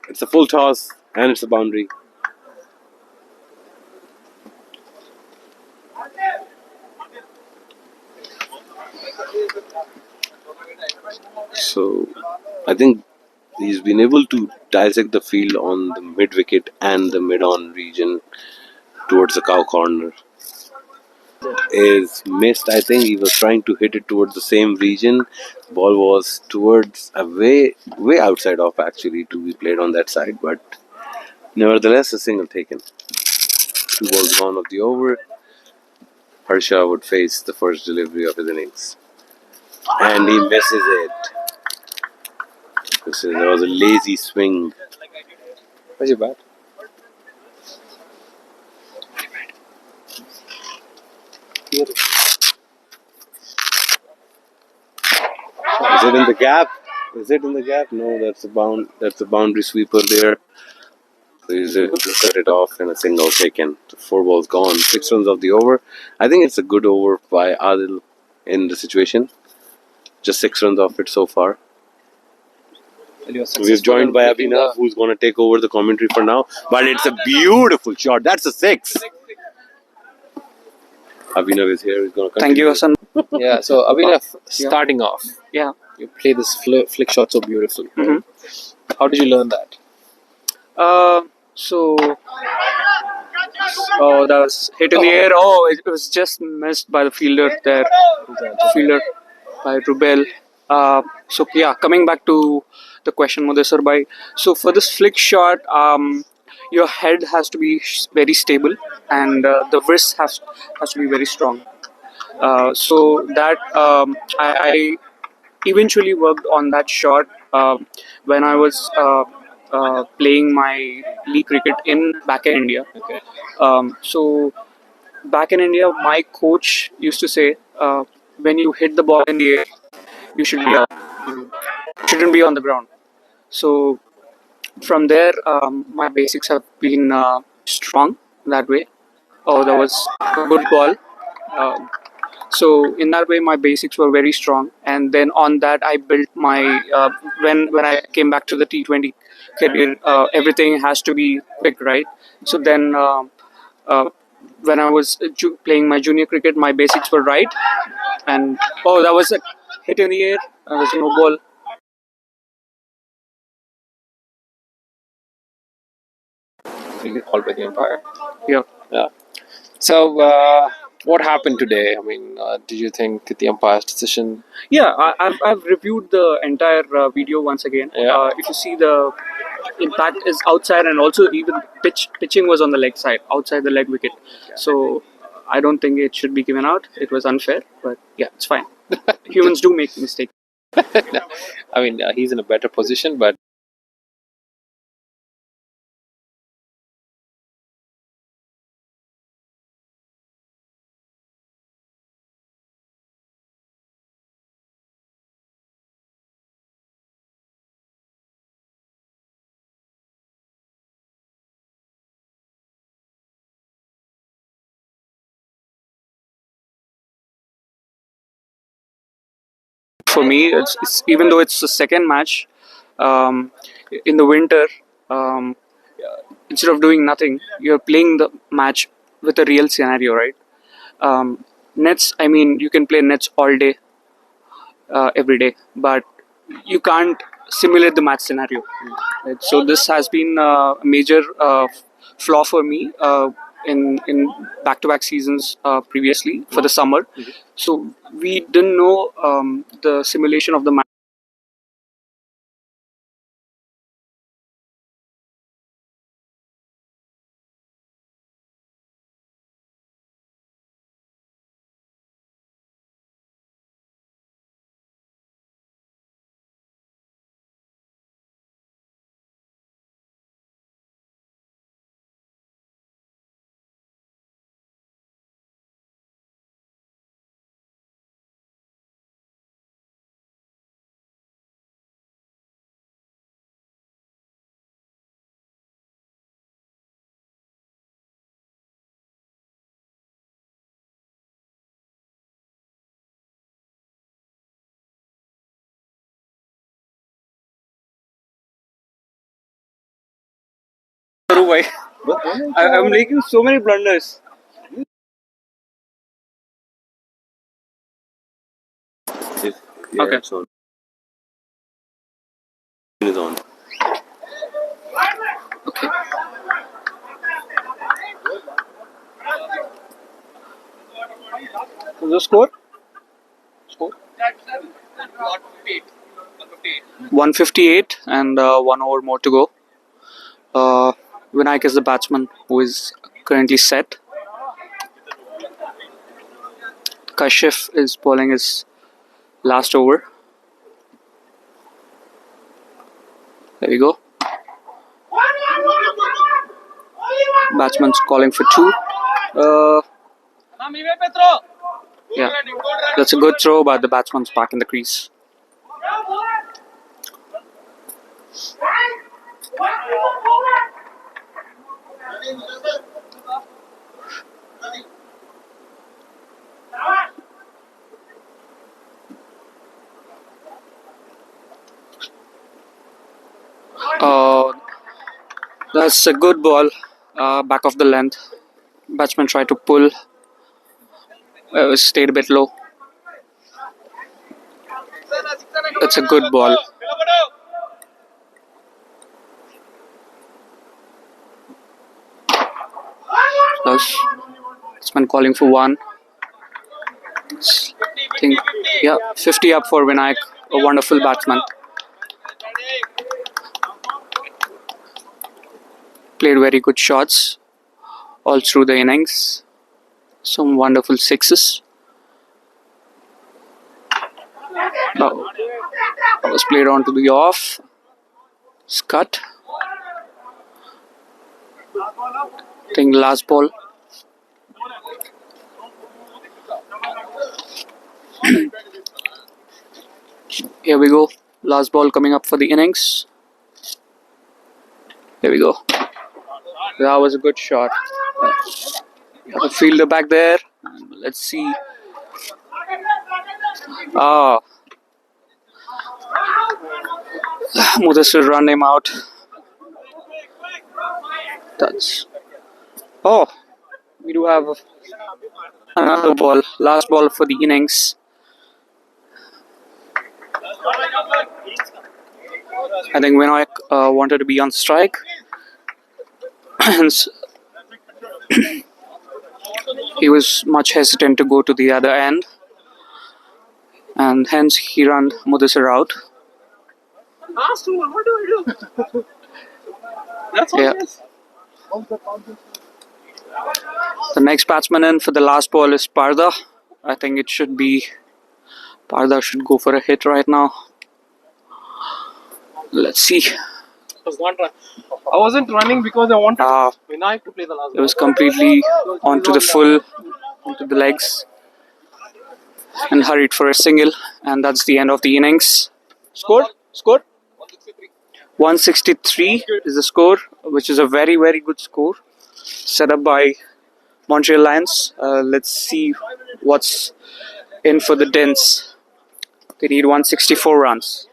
It's a full toss and it's a boundary. So I think he's been able to dissect the field on the mid wicket and the mid on region towards the cow corner. Is missed. I think he was trying to hit it towards the same region. Ball was towards a way outside off actually to be played on that side, but nevertheless a single taken. 2 balls gone of the over. Harsha would face the first delivery of his innings, and he misses it. There was a lazy swing. Where's your bat? Here. Is it in the gap? Is it in the gap? No, that's a boundary sweeper there. So he's able to cut it off and a single taken. So 4 balls gone. 6 runs of the over. I think it's a good over by Adil in the situation. Just 6 runs off it so far. We're joined by Abhinav, who's going to take over the commentary for now. But it's a beautiful shot. That's a 6. Abhinav is here. He's going to Thank you, Hassan. Yeah, so Abhinav, starting off, Yeah. you play this flick shot so beautifully. Mhm. How did you learn that? That was hit in the air. Oh, it was just missed by the fielder there. Fielder. by Rubel. So yeah, coming back to the question, Mudasar bhai. So for this flick shot, your head has to be very stable, and the wrist has to be very strong. So that I eventually worked on that shot when I was playing my league cricket in back in India. Okay. So back in India, my coach used to say, when you hit the ball in the air, you should be up. You shouldn't be on the ground. So from there, my basics have been strong that way. Oh, that was a good ball. Um so in that way, my basics were very strong, and then on that, I built my. When I came back to the T20 career, everything has to be quick, right? So then. Uh, when I was playing my junior cricket, my basics were right, and oh, that was a hit in the air. That was no ball. You get called by the umpire. Yeah. Yeah. So, what happened today? I mean, did you think the umpire's decision? Yeah, I've reviewed the entire video once again. Yeah. If you see, the impact is outside, and also even pitching was on the leg side, outside the leg wicket. So I don't think it should be given out. It was unfair, but yeah, it's fine. Humans do make mistakes. I mean, he's in a better position, but For me, it's even though it's the second match um, in the winter. Um, Instead of doing nothing, you're playing the match with a real scenario, right? Nets. I mean, you can play nets all day, every day, but you can't simulate the match scenario. Right? So this has been a major flaw for me in back-to-back seasons previously for the summer. So we didn't know the simulation of the match. I'm making so many blunders. Yeah, Okay. it's on. Is on. The score? 158 and 1 hour more to go. Vinayak is the batsman who is currently set. Kashyap is bowling his last over. There we go. Batsman's calling for two. Yeah, that's a good throw, but the batsman's back in the crease. Uh, that's a good ball, back of the length. Batsman tried to pull, stayed a bit low. That's a good ball. Batsman calling for one. I think Yeah, 50 up for Vinayak, a wonderful batsman. Played very good shots all through the innings. Some wonderful sixes. Oh, that was played on to the off. Scut. I think last ball. Here we go. Last ball coming up for the innings. Here we go. That was a good shot. A fielder back there. Let's see. Ah, Mudassir run him out. That's. Oh, we do have another ball. Last ball for the innings. I think Vinayak wanted to be on strike. Hence, he was much hesitant to go to the other end. And hence he ran Mudassir out. Last one, what do I do? That's all Yeah. it is. The next batsman in for the last ball is Parda. I think it should be Parda should go for a hit right now. Let's see. I wasn't running because I wanted Ah, Vinayak to play the last it was completely onto the full, onto the legs, and hurried for a single. And that's the end of the innings. Score? 163 is the score, which is a very, very good score set up by Montreal Lions. Let's see what's in for the DINS. They need 164 runs.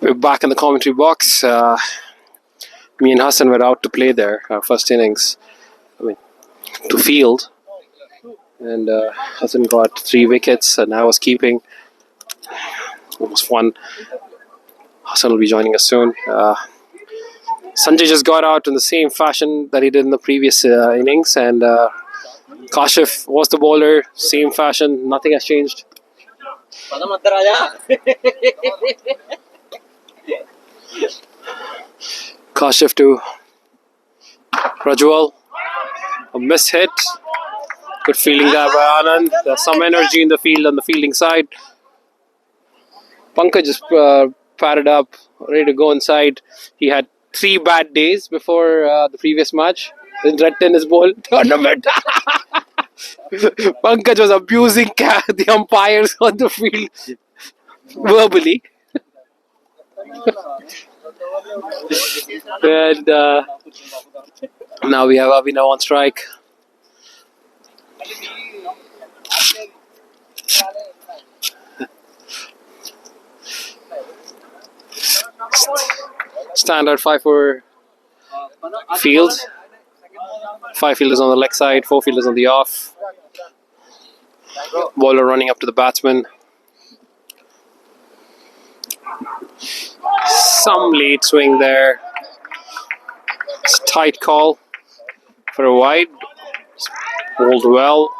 We're back in the commentary box. Me and Hassan were out to play there, our first innings. To field. And Hassan got 3 wickets, and I was keeping. It was fun. Hassan will be joining us soon. Sanjay just got out in the same fashion that he did in the previous innings, and Kashif was the bowler, same fashion, nothing has changed. Kashif to Rajwal, a miss hit. Good fielding there by Anand. There's some energy in the field on the fielding side. Pankaj just padded up, ready to go inside. He had 3 bad days before the previous match. In red tennis ball tournament. Pankaj was abusing the umpires on the field verbally. And now we have Abhinav on strike. Standard 5-4 field. 5 fielders on the leg side, 4 fielders on the off. Bowler running up to the batsman. Some late swing there. It's a tight call for a wide. Bowled well.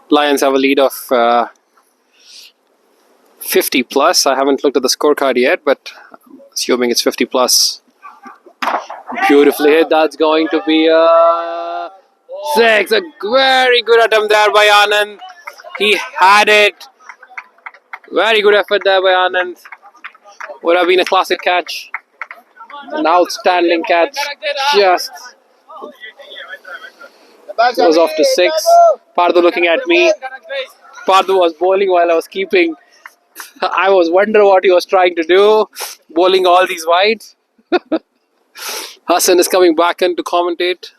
Lions have a lead of 50 plus. I haven't looked at the scorecard yet, but assuming it's 50 plus. Beautifully hit. That's going to be a 6. A very good attempt there by Anand. He had it. Very good effort there by Anand. Would have been a classic catch. An outstanding catch. Just was off to 6. Pardu looking at me. Pardu was bowling while I was keeping. I was wondering what he was trying to do. Bowling all these wides. Hassan is coming back in to commentate.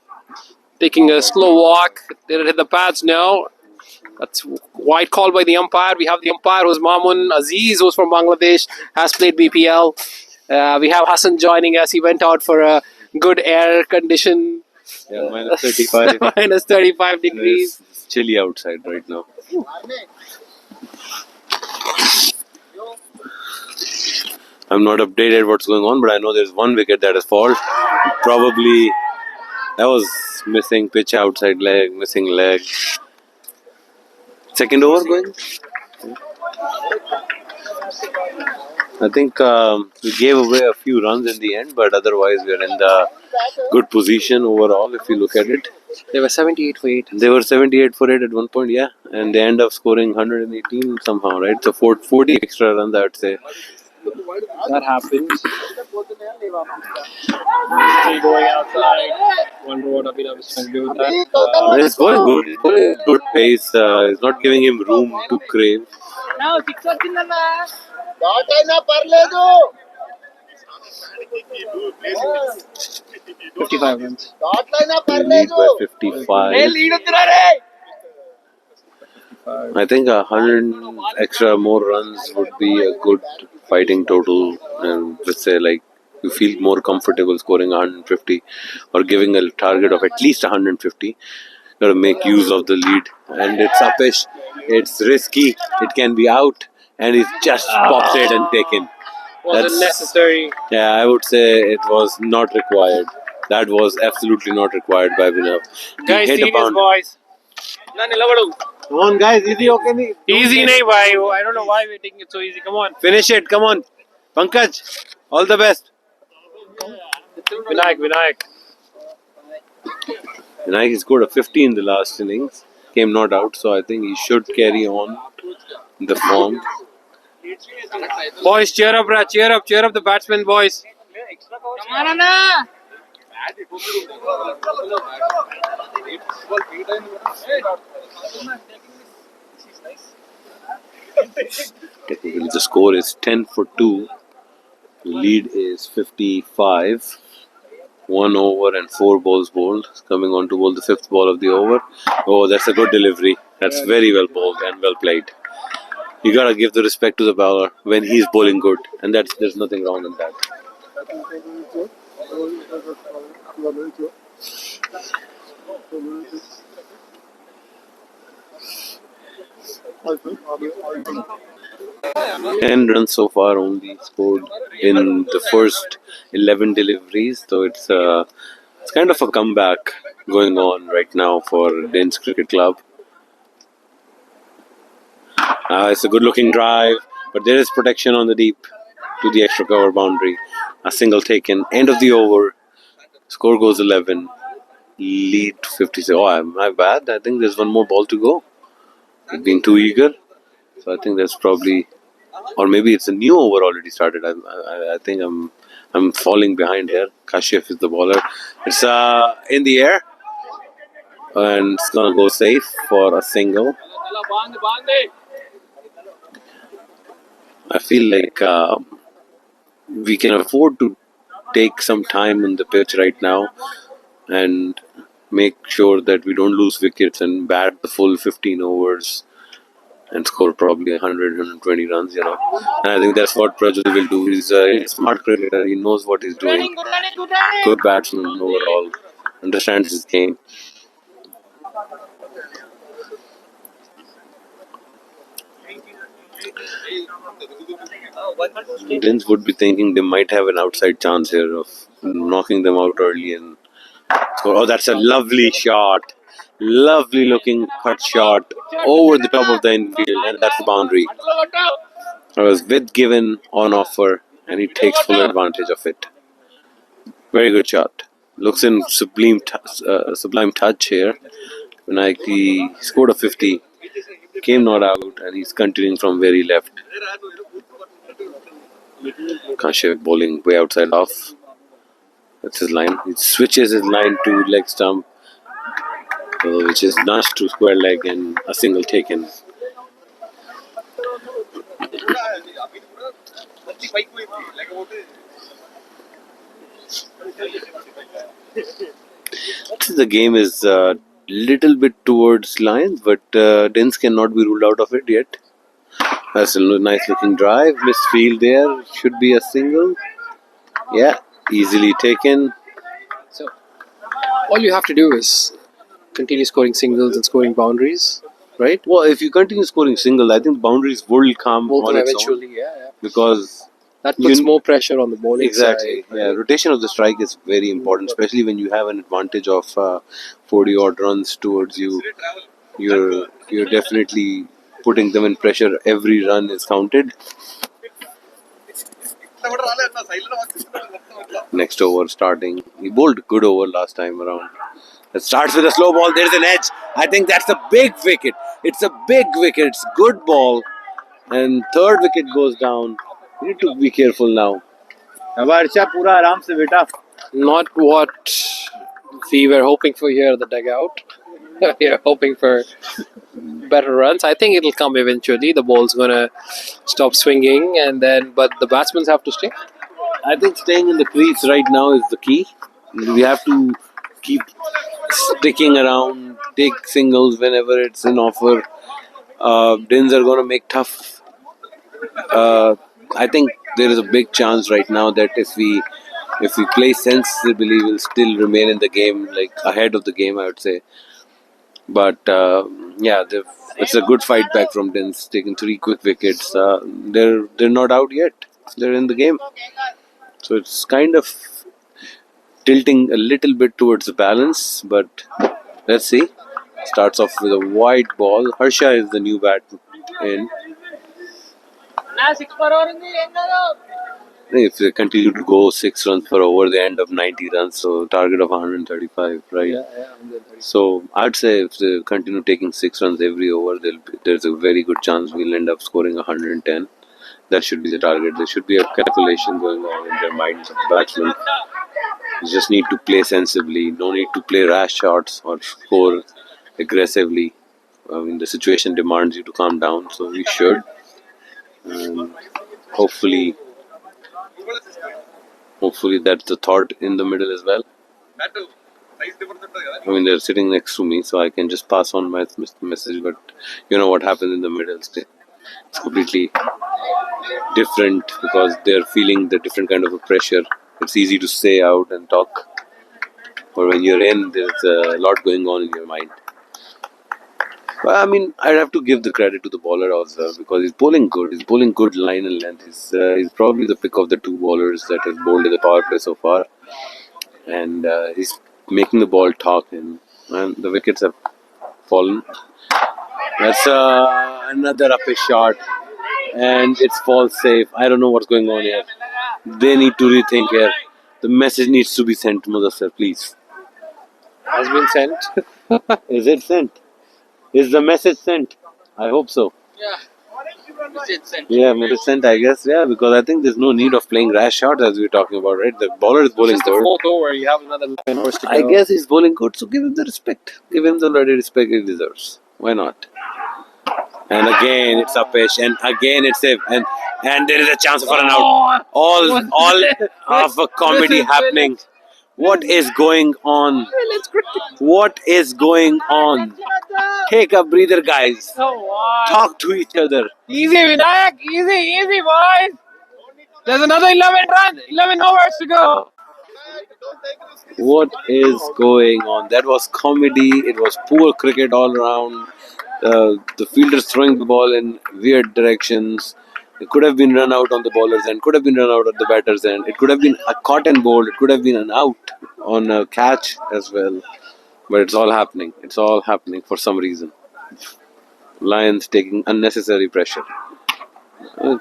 Taking a slow walk. Did it hit the pads? No. That's wide call by the umpire. We have the umpire who's Mamun Aziz, who's from Bangladesh, has played BPL. We have Hassan joining us. He went out for a good air condition. Yeah, minus 35. Minus 35 degrees. It's chilly outside right now. I'm not updated what's going on, but I know there's 1 wicket that has fallen. Probably that was missing pitch outside leg, missing leg. Second over going? I think we gave away a few runs in the end, but otherwise we're in the good position overall if you look at it. They were 78 for 8. They were 78 for 8 at one point, yeah. And they end up scoring 118 somehow, right? So 40 extra runs, I would say. That happens. Still going outside. Wonder what Abhinav is trying to do with that. It's going good. It's going good pace. It's not giving him room to crave. 55 runs. Lead by 55. I think 100 extra more runs would be a good fighting total, and let's say like you feel more comfortable scoring 150 or giving a target of at least 150. Got to make use of the lead, and it's uppish, it's risky, it can be out, and it just pops it and taken. Wasn't necessary. Yeah, I would say it was not required. That was absolutely not required by Abhinav. Guys, serious boys. Come on, guys, easy, okay? Easy, nahi, bhai. I don't know why we're taking it so easy. Come on. Finish it, come on. Pankaj, all the best. Vinayak. He scored a 50 in the last innings. Came not out, so I think he should carry on the form. Boys, cheer up, Raj. Cheer up the batsmen, boys. Technically, the score is 10 for 2. The lead is 55. 1 over and 4 balls bowled. Coming on to bowl the 5th ball of the over. Oh, that's a good delivery. That's very well bowled and well played. You gotta give the respect to the bowler when he's bowling good, and there's nothing wrong in that. And runs so far only scored in the first 11 deliveries, so it's kind of a comeback going on right now for DINS Cricket Club. It's a good looking drive, but there is protection on the deep to the extra cover boundary. A single taken, end of the over, score goes 11, lead 56. Oh, my bad. I think there's one more ball to go. Being too eager, so I think that's probably, or maybe it's a new over already started. I think I'm falling behind here. Kashif is the bowler. It's in the air, and it's gonna go safe for a single. I feel like we can afford to take some time in the pitch right now and make sure that we don't lose wickets and bat the full 15 overs and score probably 100, 120 runs, And I think that's what Prajul will do. He's a smart cricketer. He knows what he's doing. Good batsman overall. Understands his game. DINS would be thinking they might have an outside chance here of knocking them out early and score. Oh, that's a lovely shot. Lovely looking cut shot over the top of the infield, and that's the boundary. It was with given on offer, and he takes full advantage of it. Very good shot. Looks in sublime touch here. He scored a 50, came not out, and he's continuing from where he left. Kashif bowling way outside off. That's his line. He switches his line to leg stump, which is nudged to square leg and a single taken. The game is a little bit towards Lions, but DINS cannot be ruled out of it yet. That's a nice looking drive. Missed field there. Should be a single. Yeah, easily taken. So all you have to do is continue scoring singles and scoring boundaries, right? Well, if you continue scoring single, I think boundaries will come on its eventually, own. yeah. Because that puts more pressure on the bowling exactly. side. Yeah, rotation of the strike is very important, especially when you have an advantage of 40 odd runs towards you. You're definitely putting them in pressure. Every run is counted. Next over starting. He bowled a good over last time around. It starts with a slow ball. There's an edge. I think that's a big wicket. It's a big wicket. It's good ball. And third wicket goes down. You need to be careful now. Not what we were hoping for here at the dugout. We are hoping for better runs. I think it'll come eventually. The ball's gonna stop swinging, but the batsmen have to stay. I think staying in the crease right now is the key. We have to keep sticking around, take singles whenever it's in offer. DINS are going to make tough. I think there is a big chance right now that if we play sensibly, we'll still remain in the game, like ahead of the game, I would say. But it's a good fight back from DINS, taking 3 quick wickets. They're not out yet. They're in the game. So it's kind of tilting a little bit towards the balance, but let's see. Starts off with a wide ball. Harsha is the new bat in. If they continue to go 6 runs per over, they end up 90 runs, so target of 135, right? Yeah, 135. So I'd say if they continue taking 6 runs every over, there's a very good chance we'll end up scoring 110. That should be the target. There should be a calculation going on in their minds of the batsmen. You just need to play sensibly. No need to play rash shots or score aggressively. I mean, the situation demands you to calm down, so we should. Hopefully that's the thought in the middle as well. I mean, they're sitting next to me, so I can just pass on my message. But you know what happens in the middle? It's completely different because they're feeling the different kind of a pressure. It's easy to say out and talk, but when you're in, there's a lot going on in your mind. But I mean, I'd have to give the credit to the bowler also because he's bowling good. He's bowling good line and length. He's probably the pick of the two bowlers that has bowled in the power play so far, and he's making the ball talk. And the wickets have fallen. That's another uppish shot, and it's fall safe. I don't know what's going on here. They need to rethink here. The message needs to be sent to Mudassar, please. Has been sent. Is it sent? Is the message sent? I hope so. Yeah, message sent, I guess. Yeah, because I think there's no need of playing rash shots as we're talking about, right? The bowler is bowling Just the good. fourth over. You have another 11 overs to go. I guess he's bowling good, so give him the respect. Give him the bloody respect he deserves. Why not? And again, it's uppish, and again it's safe, and there is a chance for an out. All of a comedy happening. What is going on? What is going on? Take a breather, guys. Talk to each other. Easy, Vinayak. Easy, boys. There's another 11 overs to go. What is going on? That was comedy. It was poor cricket all around. The fielders throwing the ball in weird directions. It could have been run out on the bowlers end, could have been run out at the batters end. It could have been a caught and bowled. It could have been an out on a catch as well. But it's all happening. It's all happening for some reason. Lions taking unnecessary pressure.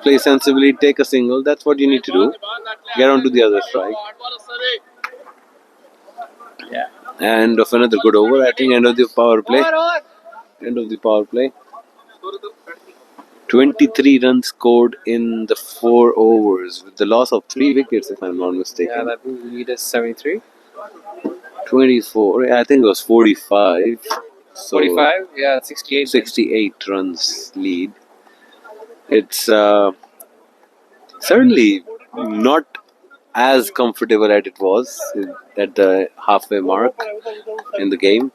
Play sensibly, take a single. That's what you need to do. Get on to the other strike. Yeah. End of another good over. I think end of the power play. End of the power play. 23 runs scored in the 4 overs with the loss of 3 wickets, if I'm not mistaken. Yeah, that lead is 73. 24. Yeah, I think it was 45. So 45? Yeah, 68. 68 runs lead. It's certainly not as comfortable as it was at the halfway mark in the game.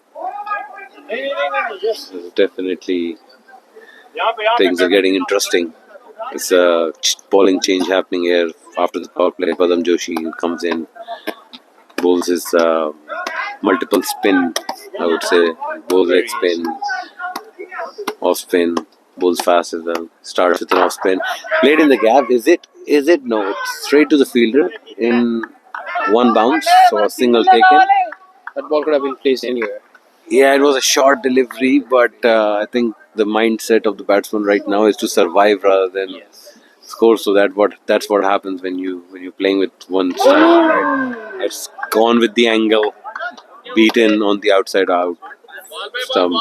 So definitely things are getting interesting. It's a bowling change happening here after the power play. Padam Joshi comes in, bowls his multiple spin, I would say. Bowls leg spin, off spin, bowls fast as well. Starts with an off spin. Played in the gap. Is it? No, it's straight to the fielder in one bounce. So a single taken. That ball could have been placed anywhere. Yeah, it was a short delivery, but I think the mindset of the batsman right now is to survive rather than score. So that's what happens when you're playing with one strike. Right? It's gone with the angle, beaten on the outside out stump.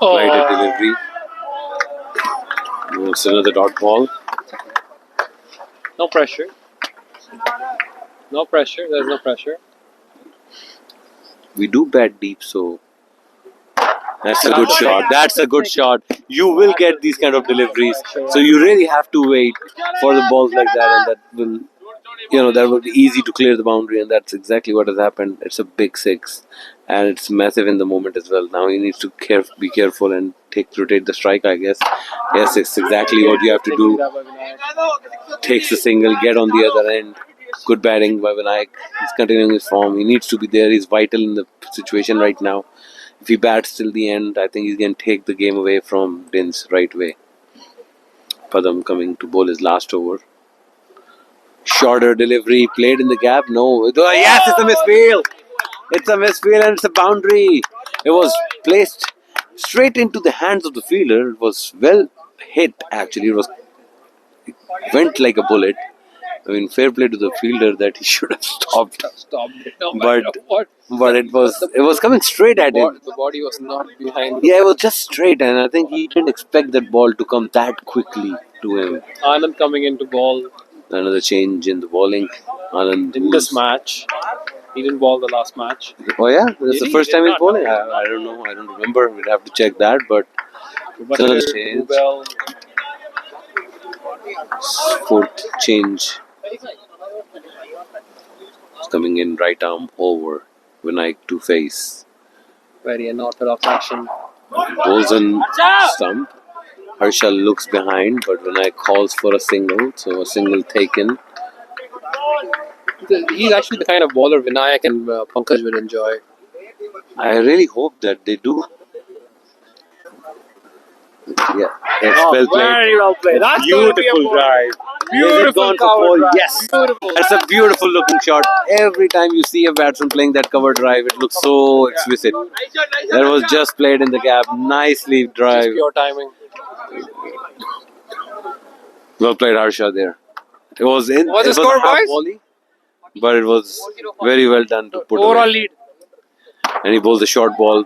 Right delivery. It's another dot ball. No pressure. No pressure. There's no pressure. We do bat deep, so that's a good shot. That's a good shot. You will get these kind of deliveries, so you really have to wait for the balls like that, and that will be easy to clear the boundary, and that's exactly what has happened. It's a big 6, and it's massive in the moment as well. Now he needs to be careful and rotate the strike, I guess. Yes, it's exactly what you have to do. Takes a single, get on the other end. Good batting by Vinayak. He's continuing his form. He needs to be there. He's vital in the situation right now. If he bats till the end, I think he's going to take the game away from DINS right away. Padam coming to bowl his last over. Shorter delivery, played in the gap. No. Yes, it's a misfield. It's a misfield and it's a boundary. It was placed straight into the hands of the fielder. It was well hit, actually. It went like a bullet. I mean, fair play to the fielder that he should have stopped. It. No But what. it was coming straight at him. The body was not behind. Yeah, it was just straight, and I think he didn't expect that ball to come that quickly to him. Anand coming into ball Another change in the bowling. Anand in this match. He didn't bowl the last match. Oh yeah, that's the Did he? first Did time he's not. bowling. I don't know. I don't remember. We'd have to check that. But it's another change. Bell. Fourth change. It's coming in right arm over. Vinayak to face. Very unorthodox action. Bowls on stump. Harsha looks behind, but Vinayak calls for a single. So a single taken. He's actually the kind of bowler Vinayak and Pankaj would enjoy. I really hope that they do. Yeah, it's well played. Very well played. That's Beautiful drive. Beautiful Gone for 4. Yes. That's a beautiful looking shot. Every time you see a batsman playing that cover drive, it looks so exquisite. That was just played in the gap. Nicely drive. Just pure timing. Well played, Harsha there. It was in. What's it the score, a half boys? volley, but it was very well done to put Overall away. lead. And he bowled a short ball,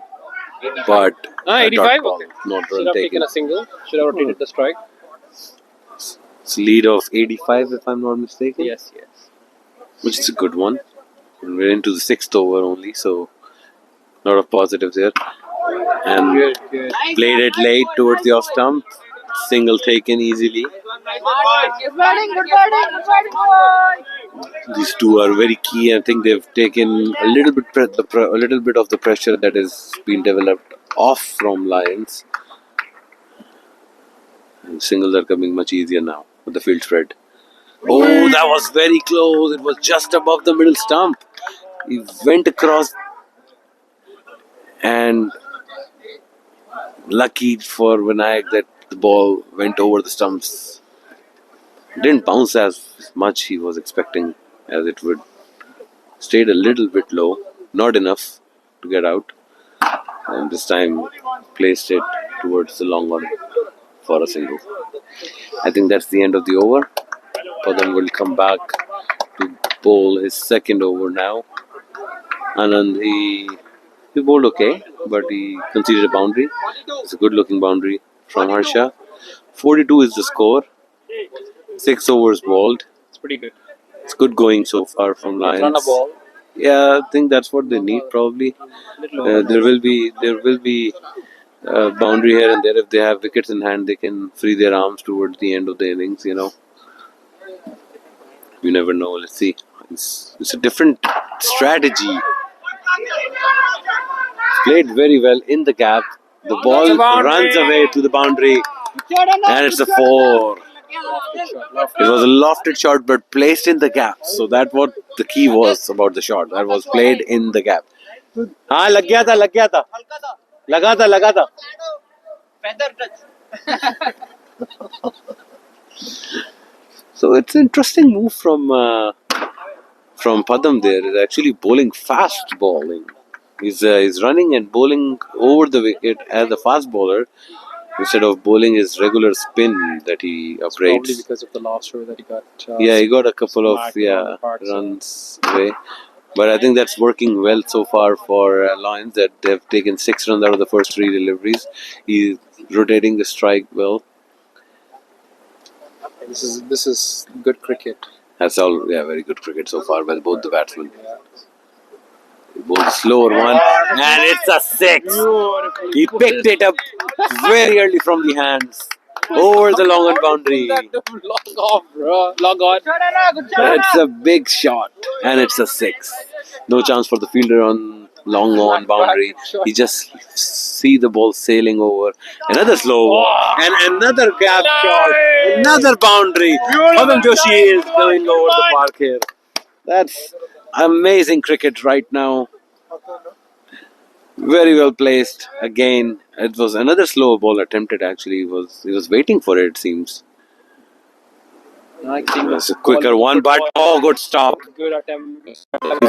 but a 85. dot ball, Okay. not Should run have taken. taken a single. Should have rotated the strike. It's a lead of 85, if I'm not mistaken. Yes. Which is a good one. And we're into the 6th over only, so a lot of positives here. And Good. played it late towards the off stump. Single taken easily. These two are very key. I think they've taken a little bit a little bit of the pressure that has been developed off from Lions. And singles are coming much easier now with the field spread. Oh, that was very close. It was just above the middle stump. He went across, and lucky for Vinayak that the ball went over the stumps. It didn't bounce as much he was expecting as it would. Stayed a little bit low, not enough to get out. And this time placed it towards the long one for a single. I think that's the end of the over. Padam will come back to bowl his second over now. Anand, he bowled okay, but he conceded a boundary. It's a good looking boundary from Harsha. 42 is the score. 6 overs bowled. It's pretty good. It's good going so far from Lions. Run a ball. Yeah, I think that's what they need probably. There will be boundary here and there. If they have wickets in hand, they can free their arms towards the end of the innings. You never know. Let's see. It's a different strategy. Played very well in the gap. The ball runs away to the boundary, and it's a 4. It was a lofted shot, but placed in the gap. So that's what the key was about the shot. That was played in the gap. हाँ लग गया था लगा था So it's an interesting move from Padam there. He's actually bowling fast bowling. He's running and bowling over the wicket as a fast bowler instead of bowling his regular spin that he Probably operates. because of the last over that he got. Yeah, he got a couple of smacked on the park, so- runs away. But I think that's working well so far for Lions, that they've taken 6 runs out of the first 3 deliveries. He's rotating the strike well. This is good cricket. That's all. Yeah, very good cricket so far by both the batsmen. Both slower one, and it's a 6. He picked it up very early from the hands over the long on boundary. Log off, bro. Log on. It's a big shot, and it's a 6. No chance for the fielder on long on boundary. He just see the ball sailing over. Another slow one, and another gap shot, another boundary. Padam Joshi is going over the park here. That's amazing cricket right now. Very well placed. Again, it was another slow ball attempted. Actually, he was waiting for it. It seems. It was a quicker one, but good stop. Good attempt. He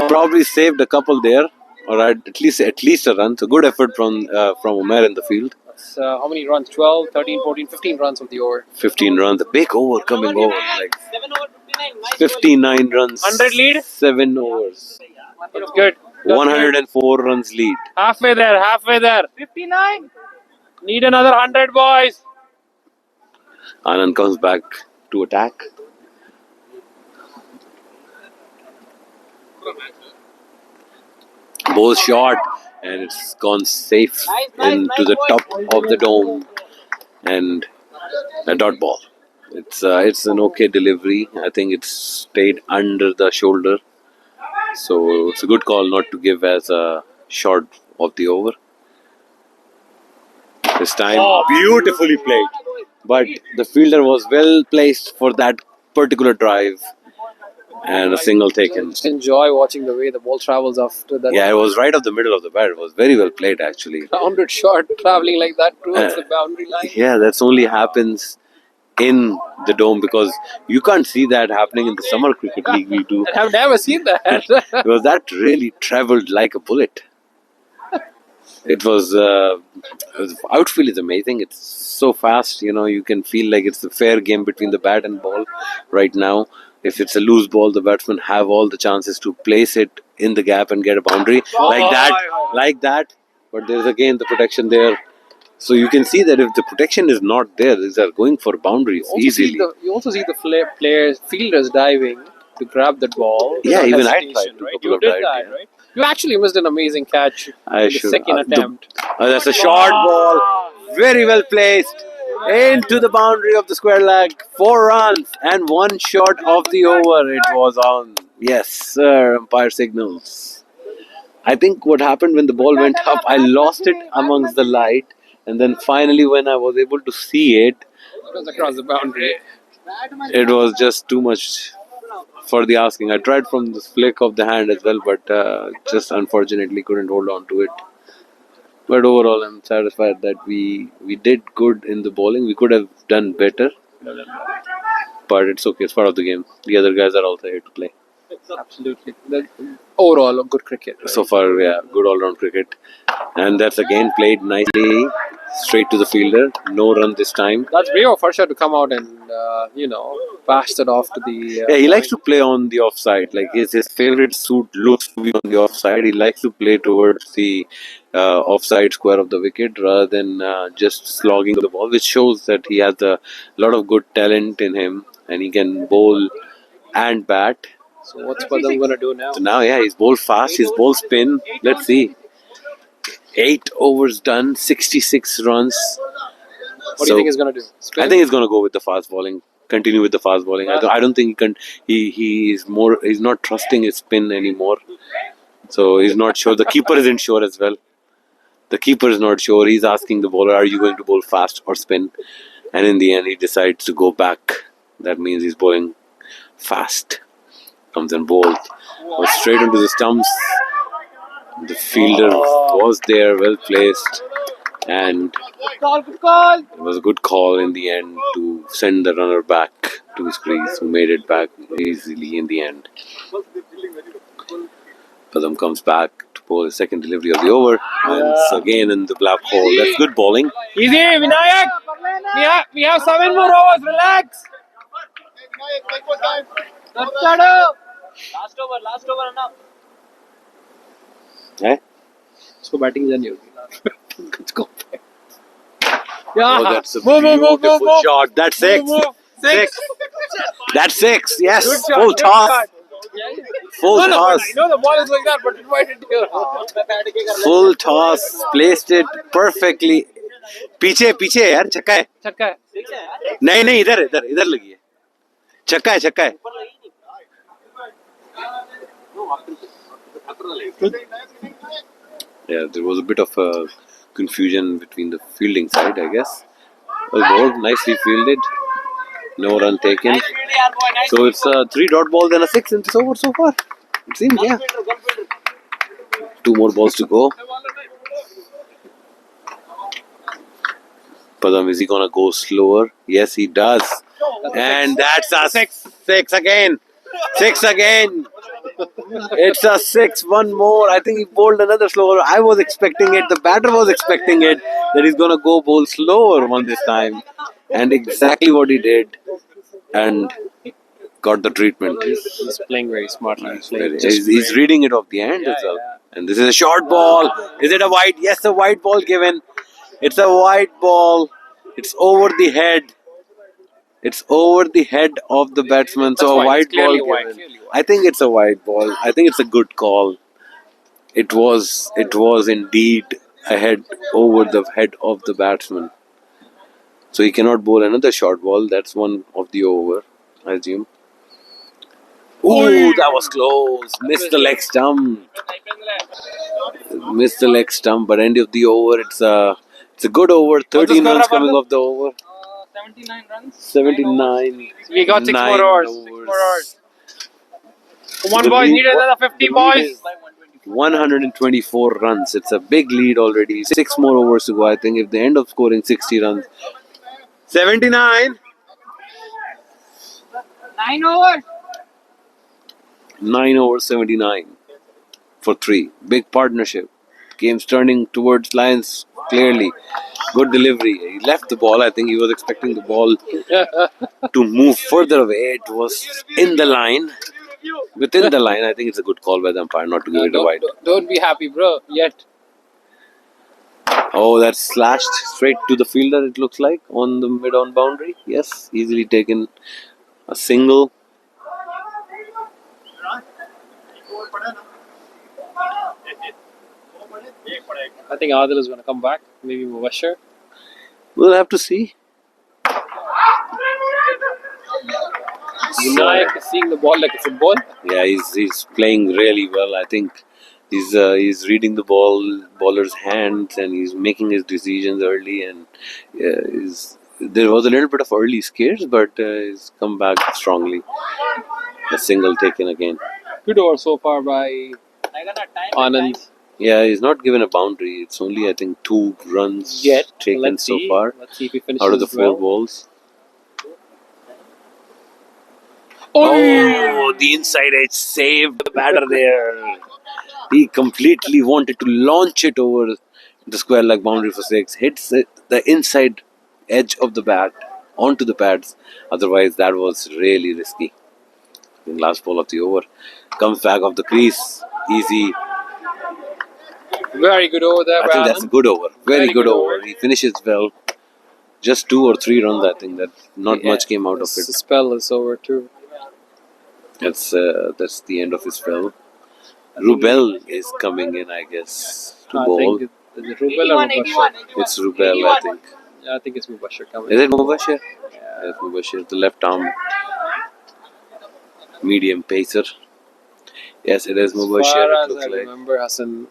probably saved a couple there, or at least a run. So good effort from Umair in the field. That's, how many runs? 12, 13, 14, 15 runs of the over. 15 runs. A big over coming over. Like 59 runs. 100 lead? 7 overs. That's good. 104 runs lead. Halfway there. 59. Need another 100, boys. Anand comes back to attack. Ball shot, and it's gone safe into the top of the dome, and a dot ball. It's an okay delivery. I think it's stayed under the shoulder, so it's a good call not to give as a short of the over. This time, beautifully played, but the fielder was well placed for that particular drive, and a single taken. Just enjoy watching the way the ball travels after that. Yeah, it was right off the middle of the bat. It was very well played, actually. Rounded shot traveling like that towards the boundary line. Yeah, that's only happens in the dome, because you can't see that happening in the summer cricket league we do. I've never seen that. Because that really traveled like a bullet. It was outfield is amazing. It's so fast, you can feel like it's a fair game between the bat and ball right now. If it's a loose ball, the batsmen have all the chances to place it in the gap and get a boundary like that. But there's again the protection there. So you can see that if the protection is not there, these are going for boundaries easily. You also see the fielders diving to grab that ball. Yeah, Without even I hesitation, tried to right? couple You of did times, that, yeah. right? You actually missed an amazing catch in the second attempt. That's a short ball, very well placed into the boundary of the square leg. 4 runs and 1 shot of the over. It was on. Yes, sir. Umpire signals. I think what happened when the ball went up, I lost it amongst the light, and then finally when I was able to see it, It was across the boundary. it was just too much for the asking. I tried from the flick of the hand as well, but just unfortunately couldn't hold on to it. But overall, I'm satisfied that we did good in the bowling. We could have done better, but it's okay. It's part of the game. The other guys are also here to play. Absolutely. Overall, good cricket. Right? So far, yeah, good all-round cricket. And that's again played nicely, straight to the fielder. No run this time. That's Rigaud for sure to come out and, pass that off to the... Yeah, he likes to play on the offside. Like his favorite suit looks to be on the offside. He likes to play towards the offside square of the wicket rather than just slogging the ball, which shows that he has a lot of good talent in him and he can bowl and bat. So what's Padam going to do now? So now, yeah, he's bowled fast. He's bowled spin. Let's see. 8 overs done, 66 runs. What do you think he's going to do? Spin? I think he's going to go with the fast bowling. Continue with the fast bowling. I don't think he can. He's not trusting his spin anymore. So he's not sure. The keeper isn't sure as well. The keeper is not sure. He's asking the bowler, "Are you going to bowl fast or spin?" And in the end, he decides to go back. That means he's bowling fast. Comes and bowls. Goes straight into the stumps. The fielder was there, well placed, and it was a good call in the end to send the runner back to his crease, who made it back easily in the end. Padam comes back to bowl his second delivery of the over, and it's again in the black hole. That's good bowling. Easy, Vinayak! We have 7 more overs, relax! Last over enough. Eh? So batting is a new. Let's go. Oh, that's a beautiful shot. That's 6. 6. That's 6. Yes. Full toss. Full toss. I know the ball is like that, but it might hit you. Full toss. Placed it perfectly. पीछे यार छक्का है. छक्का है. नहीं इधर लगी है. छक्का है. Yeah, there was a bit of confusion between the fielding side, I guess. Well bowled, nicely fielded. No run taken. So it's a 3 dot ball, then a 6 in this over so far. It seems, yeah. 2 more balls to go. Padam, is he gonna go slower? Yes, he does. And that's a 6. 6 again. 6 again. It's a 6, 1 more. I think he bowled another slower. I was expecting it. The batter was expecting it, that he's going to go bowl slower one this time. And exactly what he did. And got the treatment. He's playing very smartly. He's reading it off the hand as well. And this is a short ball. Is it a wide? Yes, a wide ball given. It's a wide ball. It's over the head. It's over the head of the batsman. So a wide ball given. I think it's a wide ball. I think it's a good call. It was indeed a head over the head of the batsman. So he cannot bowl another short ball. That's one of the over, I assume. Ooh, that was close. Missed the leg stump. Missed the leg stump, but end of the over. It's a good over. 13 runs coming off the over. 79 runs. 79. We got 6 more Nine hours. 6 more hours. Come on, The boys. lead- Need another 50, the lead boys. is 124 runs. It's a big lead already. 6 more overs to go. I think if they end up scoring 60 runs. 79. 9 overs. 9 over 79 for 3. Big partnership. Game's turning towards Lions clearly. Good delivery. He left the ball. I think he was expecting the ball to move further away. It was in the line. Within the line. I think it's a good call by the umpire not to give it a wide. Don't be happy, bro. Yet. Oh, that's slashed straight to the fielder, it looks like, on the mid-on boundary. Yes, easily taken. A single. I think Adil is going to come back. Maybe Mubashir. We'll have to see. Vinayak is seeing the ball like a football. Yeah, he's playing really well. I think he's reading the baller's hands, and he's making his decisions early. And there was a little bit of early scares, but he's come back strongly. A single taken again. Good over so far by Anand. Yeah, he's not given a boundary. It's only, I think, 2 runs Yet. taken Let's so see. far Let's see if he finishes out of the 4 well. balls. Oh! Oh, the inside edge saved the batter there. He completely wanted to launch it over the square leg boundary for 6. Hits the inside edge of the bat onto the pads. Otherwise, that was really risky. The last ball of the over comes back off the crease. Easy. Very good over there I by think that's a Anand. good over. Very Very good good over. over. He finishes well. Just 2 or 3 runs, I think. That not Yeah, much came out of his it. spell is over too. That's the end of his spell. Rubel is coming in, I guess, to I bowl. think is it Rubel or Mubashir? It's Rubel, I think. Yeah, I think it's Mubashir coming. Is it Mubashir? Yeah, it's Mubashir, the left arm medium pacer. Yes, it is As Mubashir. far It as looks I like remember, Hassan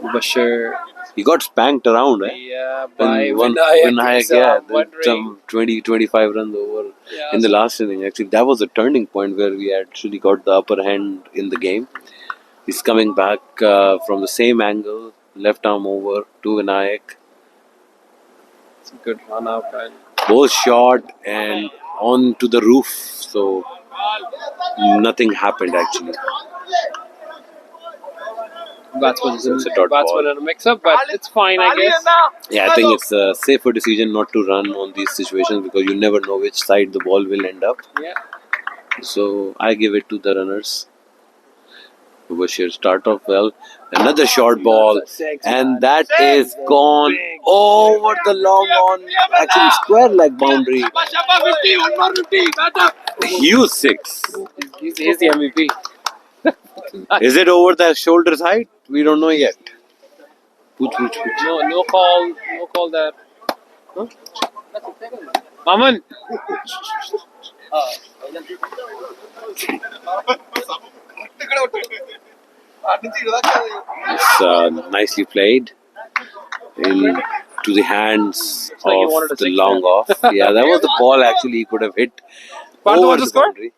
Mubashir. he got spanked around, eh? Yeah, by And one Vinayak. yeah, I'm wondering. some 20-25 runs over Yeah, in the so- last inning. Actually, that was a turning point where we actually got the upper hand in the game. He's coming back from the same angle, left arm over to Vinayak. It's a good run out, and Both shot and on to the roof, so nothing happened actually. batsman's It's a dot ball. in a mix-up, but it's fine, I guess. Yeah, I think it's a safer decision not to run on these situations because you never know which side the ball will end up. Yeah. So I give it to the runners. Bashir start off well. Another short ball, and that is gone over the long on, actually square leg boundary. Huge 6. He's the MVP. Is it over the shoulders height? We don't know yet. Pooch. No call there. Huh? Maman. It's nicely played in to the hands like he wanted of a the six long off. Yeah, that was the ball actually he could have hit over What's the the score? boundary.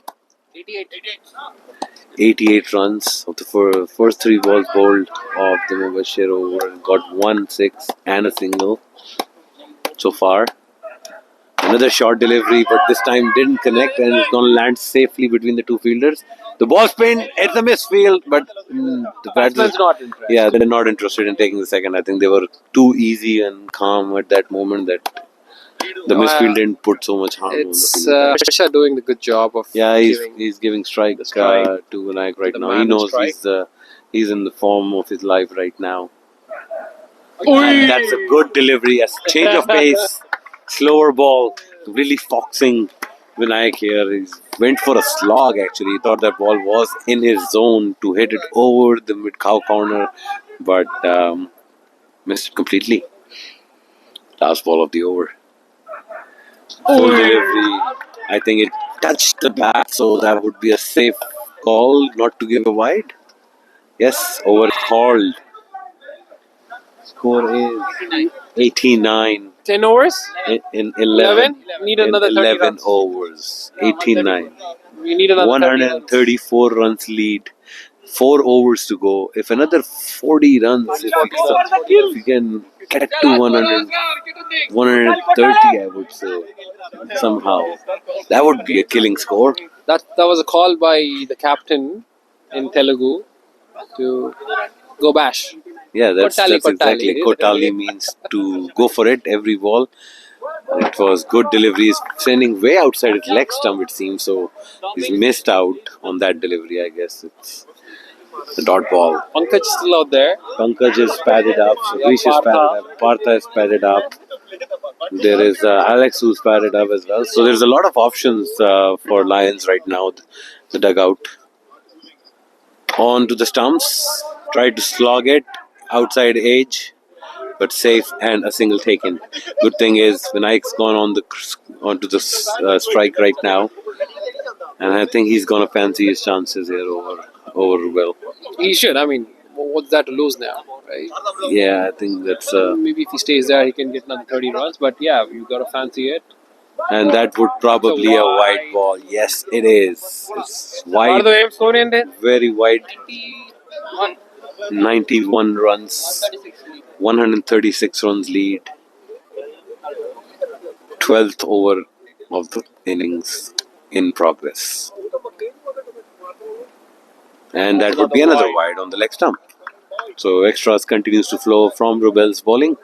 88 runs of the first 3 balls bowled of the Mubashir over. Got 1 6 and a single so far. Another short delivery, but this time didn't connect and it's going to land safely between the 2 fielders. The ball spin, it's a misfield, but the batsman, Batsman's not interested. yeah, they're not interested in taking the second. I think they were too easy and calm at that moment that the misfield didn't put so much harm It's on the field. Harsha doing the good job of Yeah, giving. he's giving strike, strike to Vinayak right the now. man He in knows strike. he's in the form of his life right now. Oi! And that's a good delivery, a change of pace, slower ball, really foxing Vinayak here. He's went for a slog actually. He thought that ball was in his zone to hit it over the mid-cow corner, but missed it completely. Last ball of the over. Full delivery. I think it touched the bat, so that would be a safe call not to give a wide. Yes, over called. Score is 89 10 overs? in 11. Need In another 30 11 runs. overs. 89. We need another 30 runs. 134 runs lead. 4 overs to go. If another 40 runs, if we can get to 100, 130, I would say, somehow, that would be a killing score. That was a call by the captain in Telugu to go bash. Yeah, that's Kotali. exactly. Kotali means to go for it every ball. It was good deliveries, sending way outside his leg stump, it seems. So he's missed out on that delivery, I guess. It's the dot ball. Pankaj is still out there. Pankaj is padded up. Sugrish is padded up. Partha is padded up. There is Alex who's padded up as well. So there's a lot of options for Lions right now. The dugout. On to the stumps. Tried to slog it. Outside edge. But safe and a single taken. Good thing is Vinayak's gone onto the strike right now. And I think he's going to fancy his chances here over Will. He should. I mean, what's that to lose now, right? Yeah, I think that's... Maybe if he stays there, he can get another 30 runs. But yeah, you got to fancy it. And that would probably a wide ball. Yes, it is. It's wide. Very wide. 91 runs. 136 runs lead. 12th over of the innings in progress. And that would be another wide on the leg stump. So extras continues to flow from Rubel's bowling.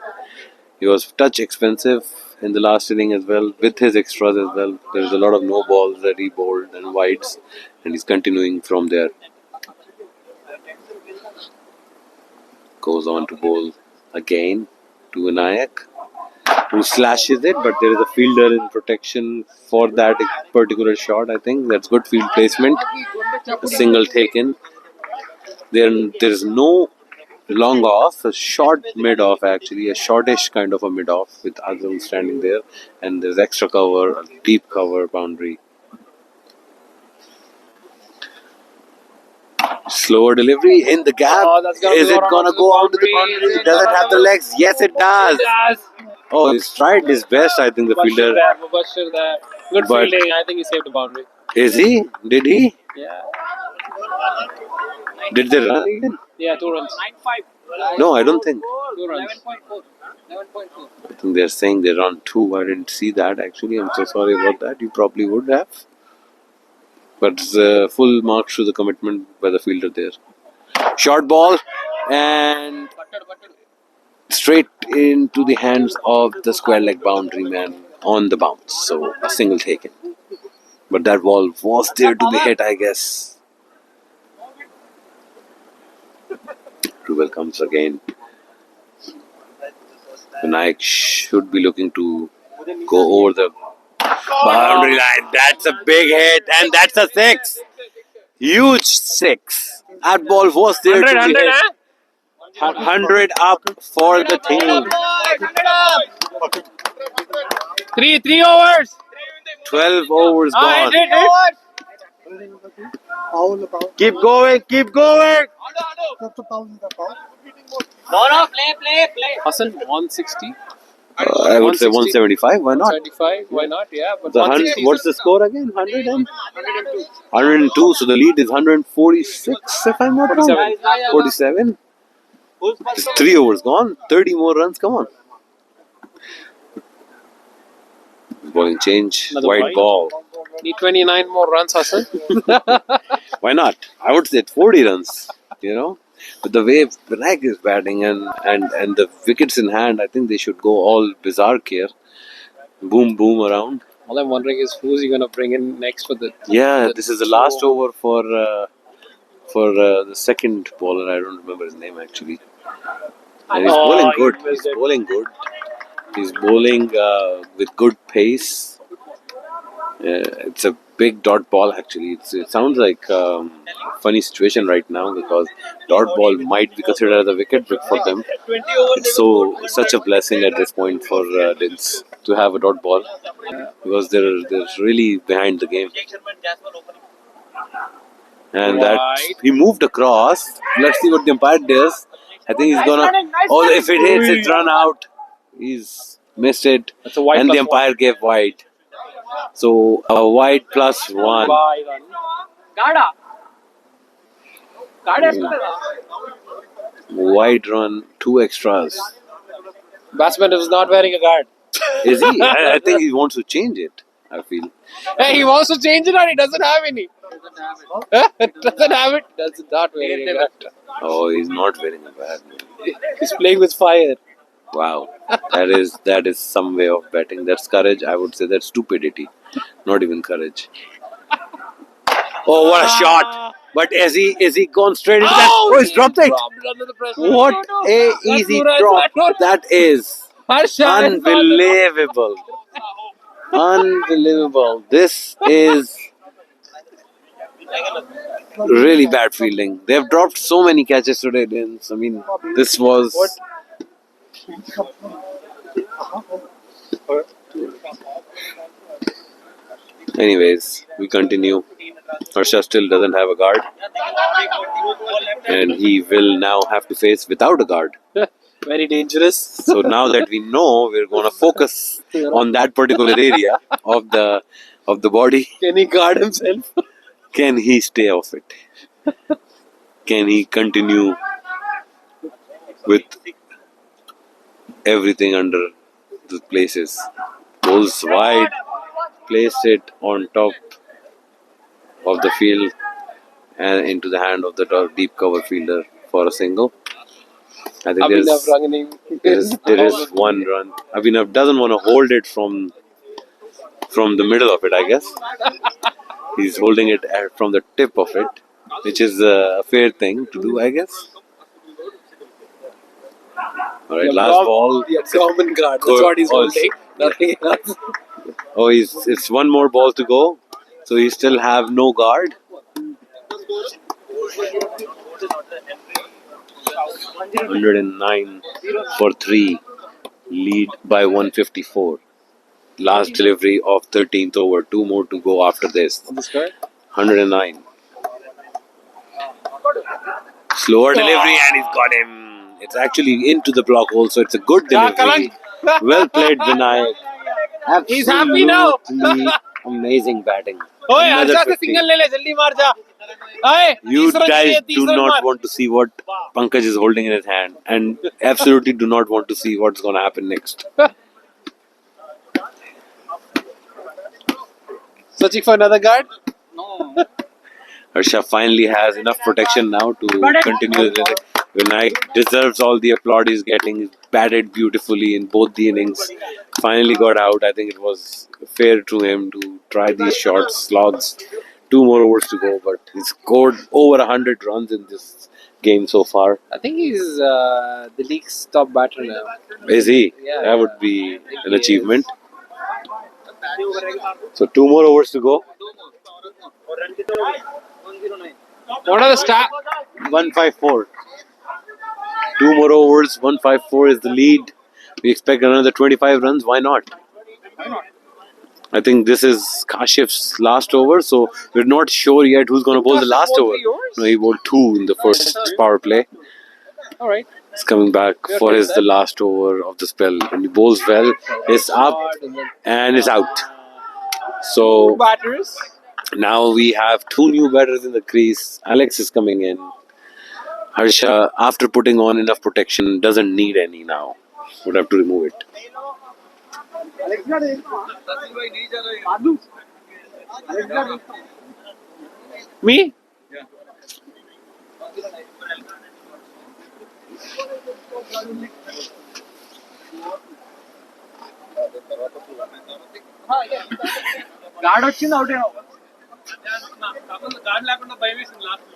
He was touch expensive in the last inning as well, with his extras as well. There's a lot of no balls that he bowled and wides, and he's continuing from there. Goes on to bowl again to Vinayak, who slashes it, but there is a fielder in protection for that particular shot. I think that's good field placement. A single taken. There's no long off, a short mid off actually, a shortish kind of a mid off with Azul standing there, and there's extra cover, a deep cover boundary. Slower delivery in the gap. Is it gonna go onto the boundary? Does it have the legs? Yes, it does. Oh, he's tried his best, I think, the fielder. Good fielding. I think he saved the boundary. Is he? Did he? Yeah. Did they run even? Yeah, 2 runs. No, I don't think. 2 runs. I think they're saying they run 2. I didn't see that actually. I'm so sorry about that. You probably would have. But full marks to the commitment by the fielder there. Short ball and straight into the hands of the square leg boundary man on the bounce. So a single taken. But that ball was there to be hit, I guess. Rubel comes again. Vinayak should be looking to go over the boundary line. That's a big hit, and that's a 6. Huge 6. That ball was there to be hit. 100 up for the team. 3 overs. 12 overs gone. Keep going, keep going. Hassan, 160. I would say 175. Why not? 175. Why not? Yeah, but What's the score again? 100 and 102. So the lead is 146. If I'm not wrong. 47. It's 3 overs gone. 30 more runs. Come on. Bowling change. Another White ball. Need 29 more runs, Hassan. Why not? I would say 40 runs. You know. But the way Vinayak is batting and the wickets in hand, I think they should go all bizarre here. Boom, boom around. All I'm wondering is who's he going to bring in next for the... Yeah, this is the last over for the second bowler. I don't remember his name actually. And he's bowling good. He's bowling good. He's bowling with good pace. It's a big dot ball actually. It sounds like a funny situation right now because dot ball might be considered as a wicket for them. It's such a blessing at this point for DINS to have a dot ball because they're really behind the game. And that he moved across. Let's see what the umpire does. I think he's gonna. Oh, if it hits, it's run out. He's missed it, That's a wide and the plus umpire gave wide. So a wide plus one. Wide run, 2 extras. Batsman is not wearing a guard. Is he? I think he wants to change it. I feel. Hey, he wants to change it and he doesn't have any. Doesn't have it. Does not wearing a guard. Oh, he's not wearing a bad. He's playing with fire. Wow, that is some way of batting. That's courage. I would say that's stupidity, not even courage. Oh, what a shot! But is he gone straight into that? Oh, he's dropped it. Under the pressure. What a easy drop that is! Unbelievable, unbelievable. This is really bad fielding. They have dropped so many catches today, DINS. I mean, this was. Anyways, we continue. Harsha still doesn't have a guard, and he will now have to face without a guard. Very dangerous. So now that we know, we're going to focus on that particular area of the body. Can he guard himself? Can he stay off it? Can he continue with everything under the places? Bowls wide, placed it on top of the field and into the hand of the deep cover fielder for a single. I think there is one run. Abhinav doesn't want to hold it from the middle of it, I guess. He's holding it from the tip of it, which is a fair thing to do, I guess. Alright, last ball. The common guard. That's what he's holding. Nothing else. Oh, it's one more ball to go. So he still have no guard. 109 for 3. Lead by 154. Last delivery of 13th over. 2 more to go after this. 109. Slower delivery and he's got him. It's actually into the block hole, so it's a good delivery. Well played, Vinayak. He's happy now. Amazing batting. Another 50. You guys do not want to see what Pankaj is holding in his hand, and absolutely do not want to see what's going to happen next. Searching for another guard? Harsha finally has enough protection now to continue. Vinayak deserves all the applaud he's getting. He's batted beautifully in both the innings. Finally got out. I think it was fair to him to try these shots, slogs. 2 more overs to go, but he scored over 100 runs in this game so far. I think he's the league's top batter now. Is he? Yeah. That would be an achievement. So 2 more overs to go. What are the stats? 154. 2 more overs. 154 is the lead. We expect another 25 runs. Why not? I think this is Kashif's last over, so we're not sure yet who's going to bowl the last over. No, he bowled 2 in the first power play. All right. He's coming back for the last over of the spell. When he bowls well, it's up and it's out. So Batters. now we have 2 new batters in the crease. Alex is coming in. Harsha, after putting on enough protection, doesn't need any now. Would have to remove it. Me? God వచ్చింది out God లేకుండా భయం వేసింది last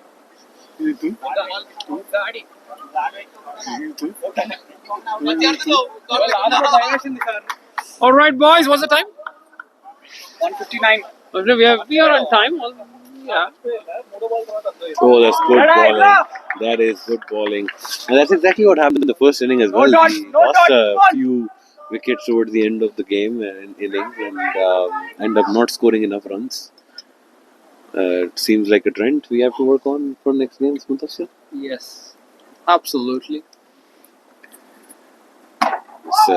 All right, boys. What's the time? 159. We are on time. Yeah. Oh, that's good bowling. That is good bowling. And that's exactly what happened in the first inning as well. We lost a few wickets towards the end of the game and innings and end up not scoring enough runs. It seems like a trend we have to work on for next games, Mutasir. Yes. Absolutely. It's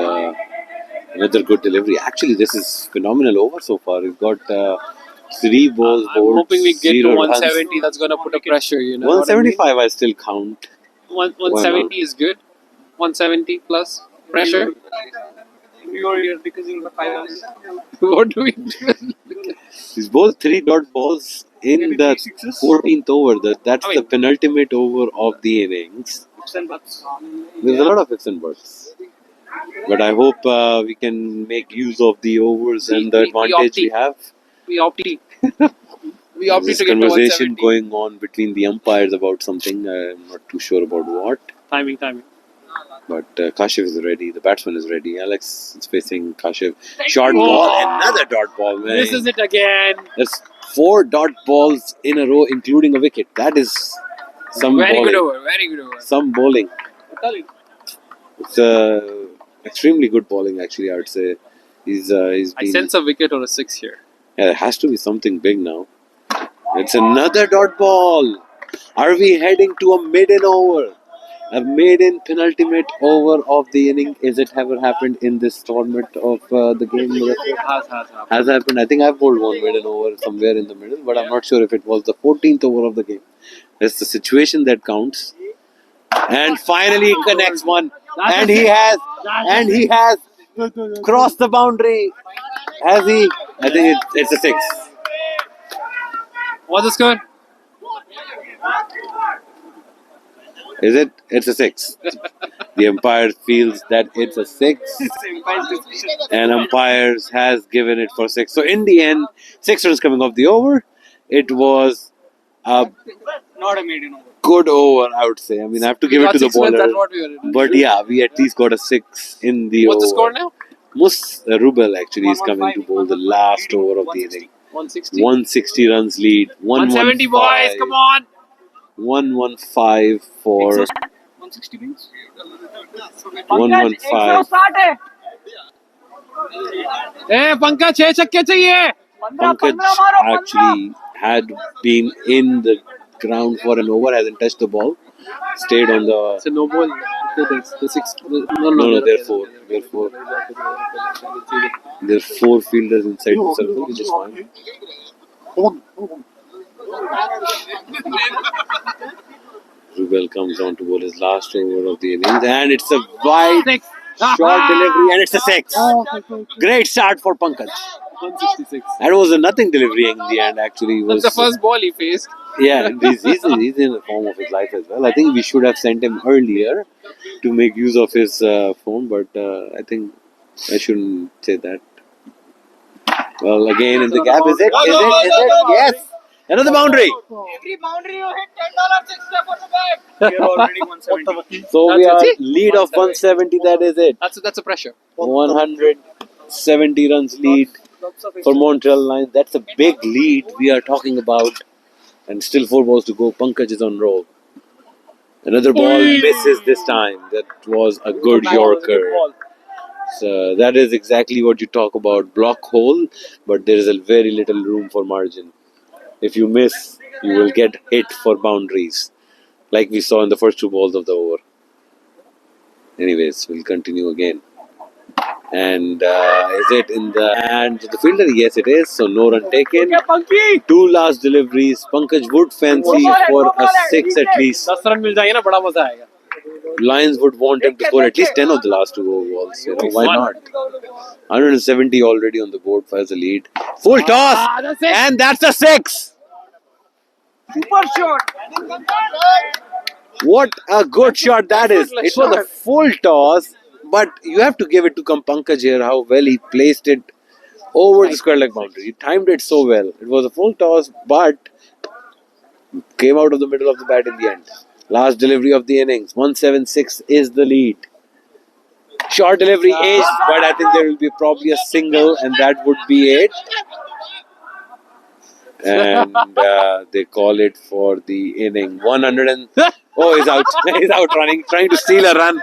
another good delivery. Actually, this is phenomenal over so far. We've got 3 balls I'm bowled, hoping we get to 0 runs. 170. That's gonna put a pressure. You know. what I mean? 175 I still count. 170 is good. 170 plus pressure. You're decreasing the 5 runs. What do we do? He's bowled 3 dot balls in Maybe the 3 sixes. 14th over. That's I mean- the penultimate over of the innings. There's a lot of ifs and buts. But I hope we can make use of the overs and the We advantage we opted. have. We opted. We opted There's to get to conversation 170. going on between the umpires about something. I'm not too sure about what. Timing. But Kashyap is ready. The batsman is ready. Alex is facing Kashyap. Short ball. Another dot ball, man. This is it again. That's 4 dot balls in a row, including a wicket. That is some Very bowling. good over. Very good over. Some bowling. It's extremely good bowling, actually. I would say he's I been. sense a wicket or a 6 here. Yeah, there has to be something big now. It's another dot ball. Are we heading to a maiden over? A maiden penultimate over of the inning. Is it ever happened in this tournament of the game? Has happened. I think I've bowled one maiden over somewhere in the middle, but I'm not sure if it was the 14th over of the game. That's the situation that counts. And finally he connects one. And he has crossed the boundary. Has he? I think it's a 6. What's the score? Is it? It's a 6. The umpire feels that it's a 6. And umpires has given it for 6. So in the end, 6 runs coming off the over. It was a Not a maiden over. good over, I would say. I mean, I have to give it to the bowler. That's what we were. But yeah, we at least got a 6 in the What's over. the score now? Rubel actually is coming to bowl the last over of the inning. 160. 160 runs lead. 170 boys, come on. 115 for 160 means? 115. Hey, Pankaj, 6 छक्के चाहिए. Pankaj actually had been in the ground for an over, hasn't touched the ball. Stayed on the. It's a no ball. The 6. No, there are 4. There are 4 fielders inside the circle, which is fine. Rubel comes on to bowl his last over of the innings, and it's a wide short delivery, and it's a 6. Great start for Pankaj. 166. That was a nothing delivery in the end, actually. It was, That's the first ball he faced. Yeah, and he's in the form of his life as well. I think we should have sent him earlier to make use of his form, but I think I shouldn't say that. Well, again in the gap, is it? Yes! Another boundary! Every boundary you hit, $10 extra for the bag. We're already 170. So we That's are it? lead of 170, that is it. That's a pressure. 170 runs lead for Montreal Lions. That's a big lead we are talking about. And still 4 balls to go. Pankaj is on roll. Another ball misses this time. That was a good Yorker. So that is exactly what you talk about. Block hole, but there is a very little room for margin. If you miss, you will get hit for boundaries. Like we saw in the first 2 balls of the over. Anyways, we'll continue again. And is it in the hands of the fielder? Yes, it is. So no run taken. 2 last deliveries. Pankaj would fancy for a 6 at least. 10 run मिल जाएगा ना बड़ा मजा आएगा. Lions would want him to score at least 10 of the last 2 balls. You know, why not? 170 already on the board as a lead. Full toss! That's it. And that's a 6! Super shot. What a good shot that is. It was a full toss, but you have to give it to Pankaj here, how well he placed it over the square leg boundary. He timed it so well. It was a full toss, but came out of the middle of the bat in the end. Last delivery of the innings. 176 is the lead. Short delivery is, but I think there will be probably a single, and that would be it. and they call it for the inning. 100 and oh, he's out. He's out running, trying to steal a run,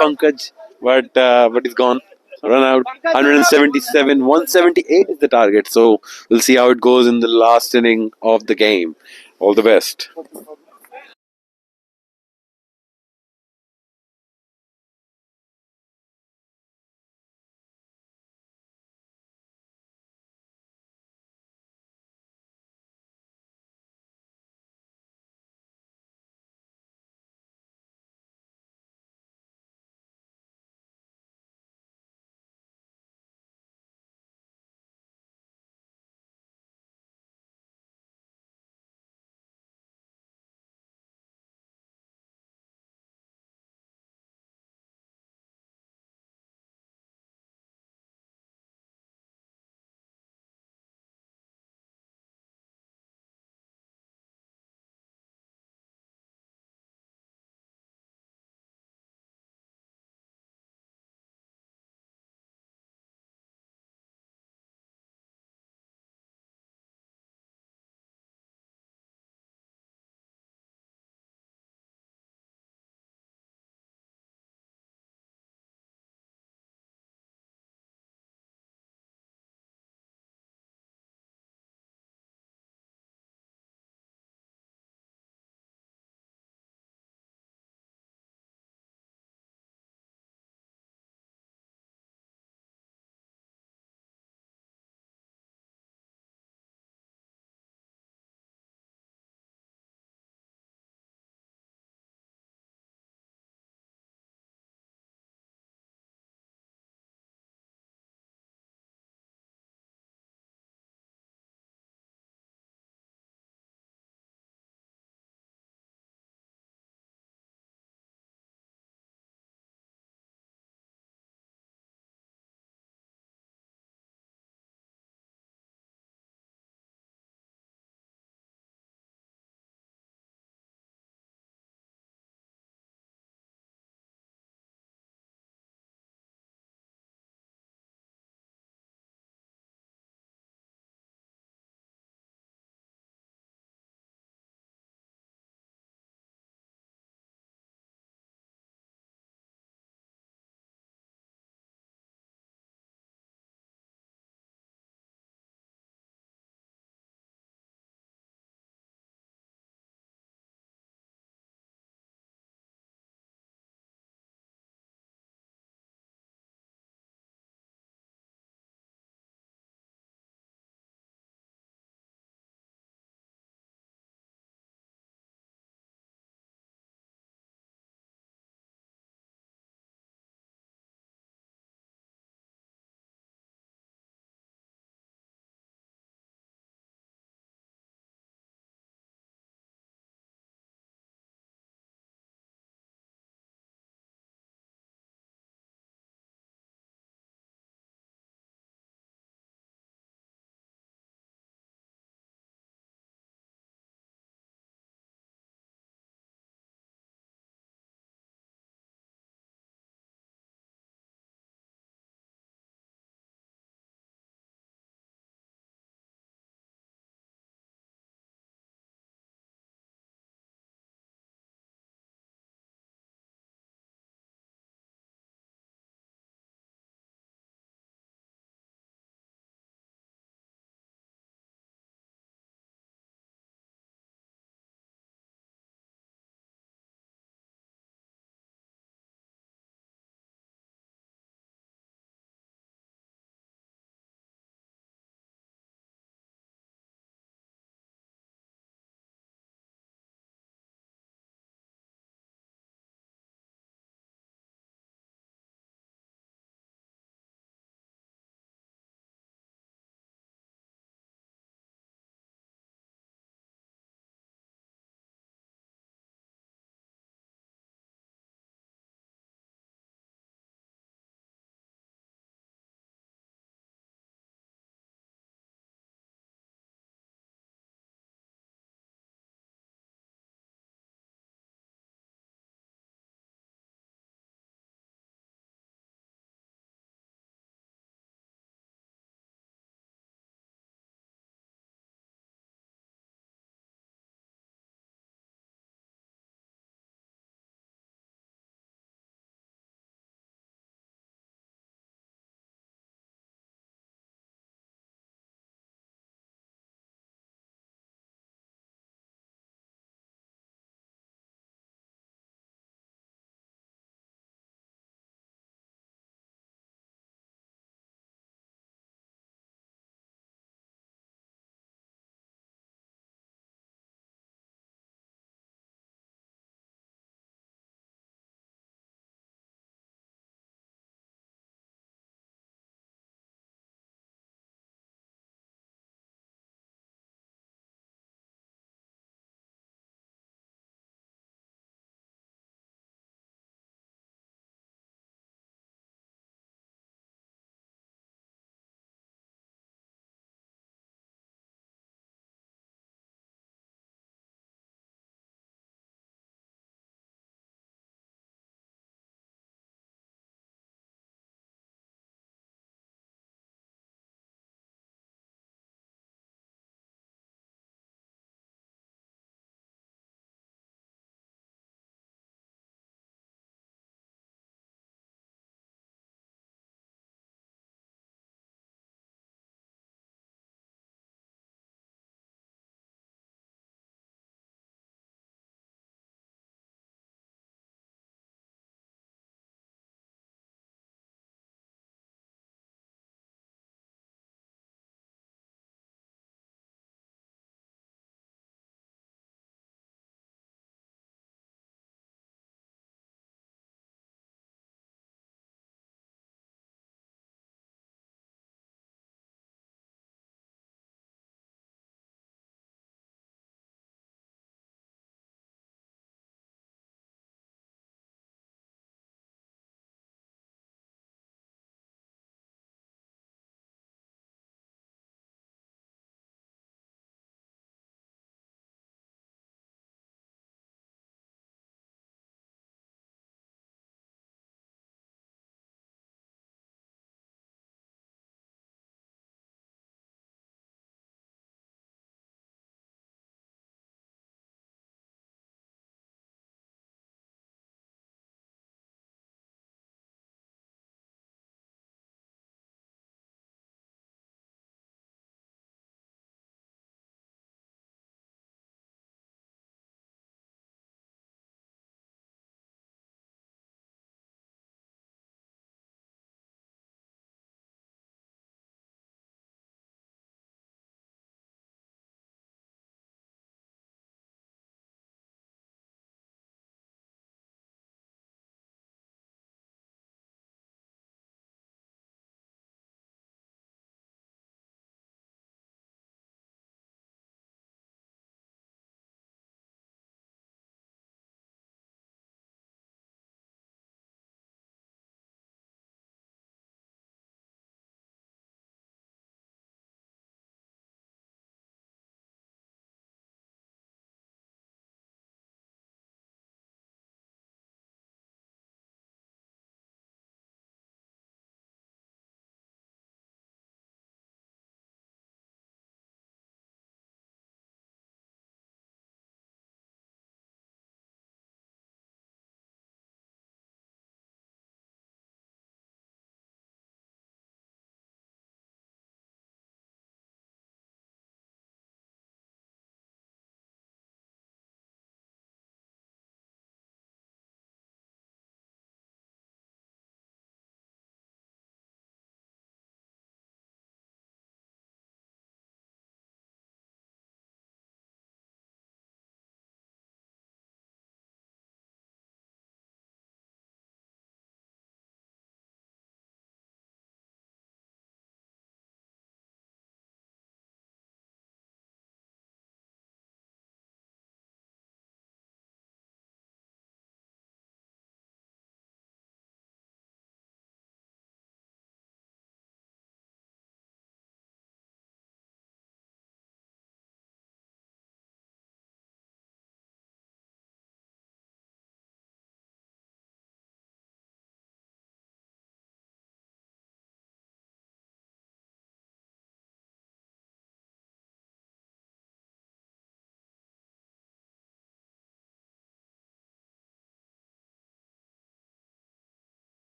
Pankaj, but he's gone. Run out. 177, 178 is the target. So we'll see how it goes in the last inning of the game. All the best.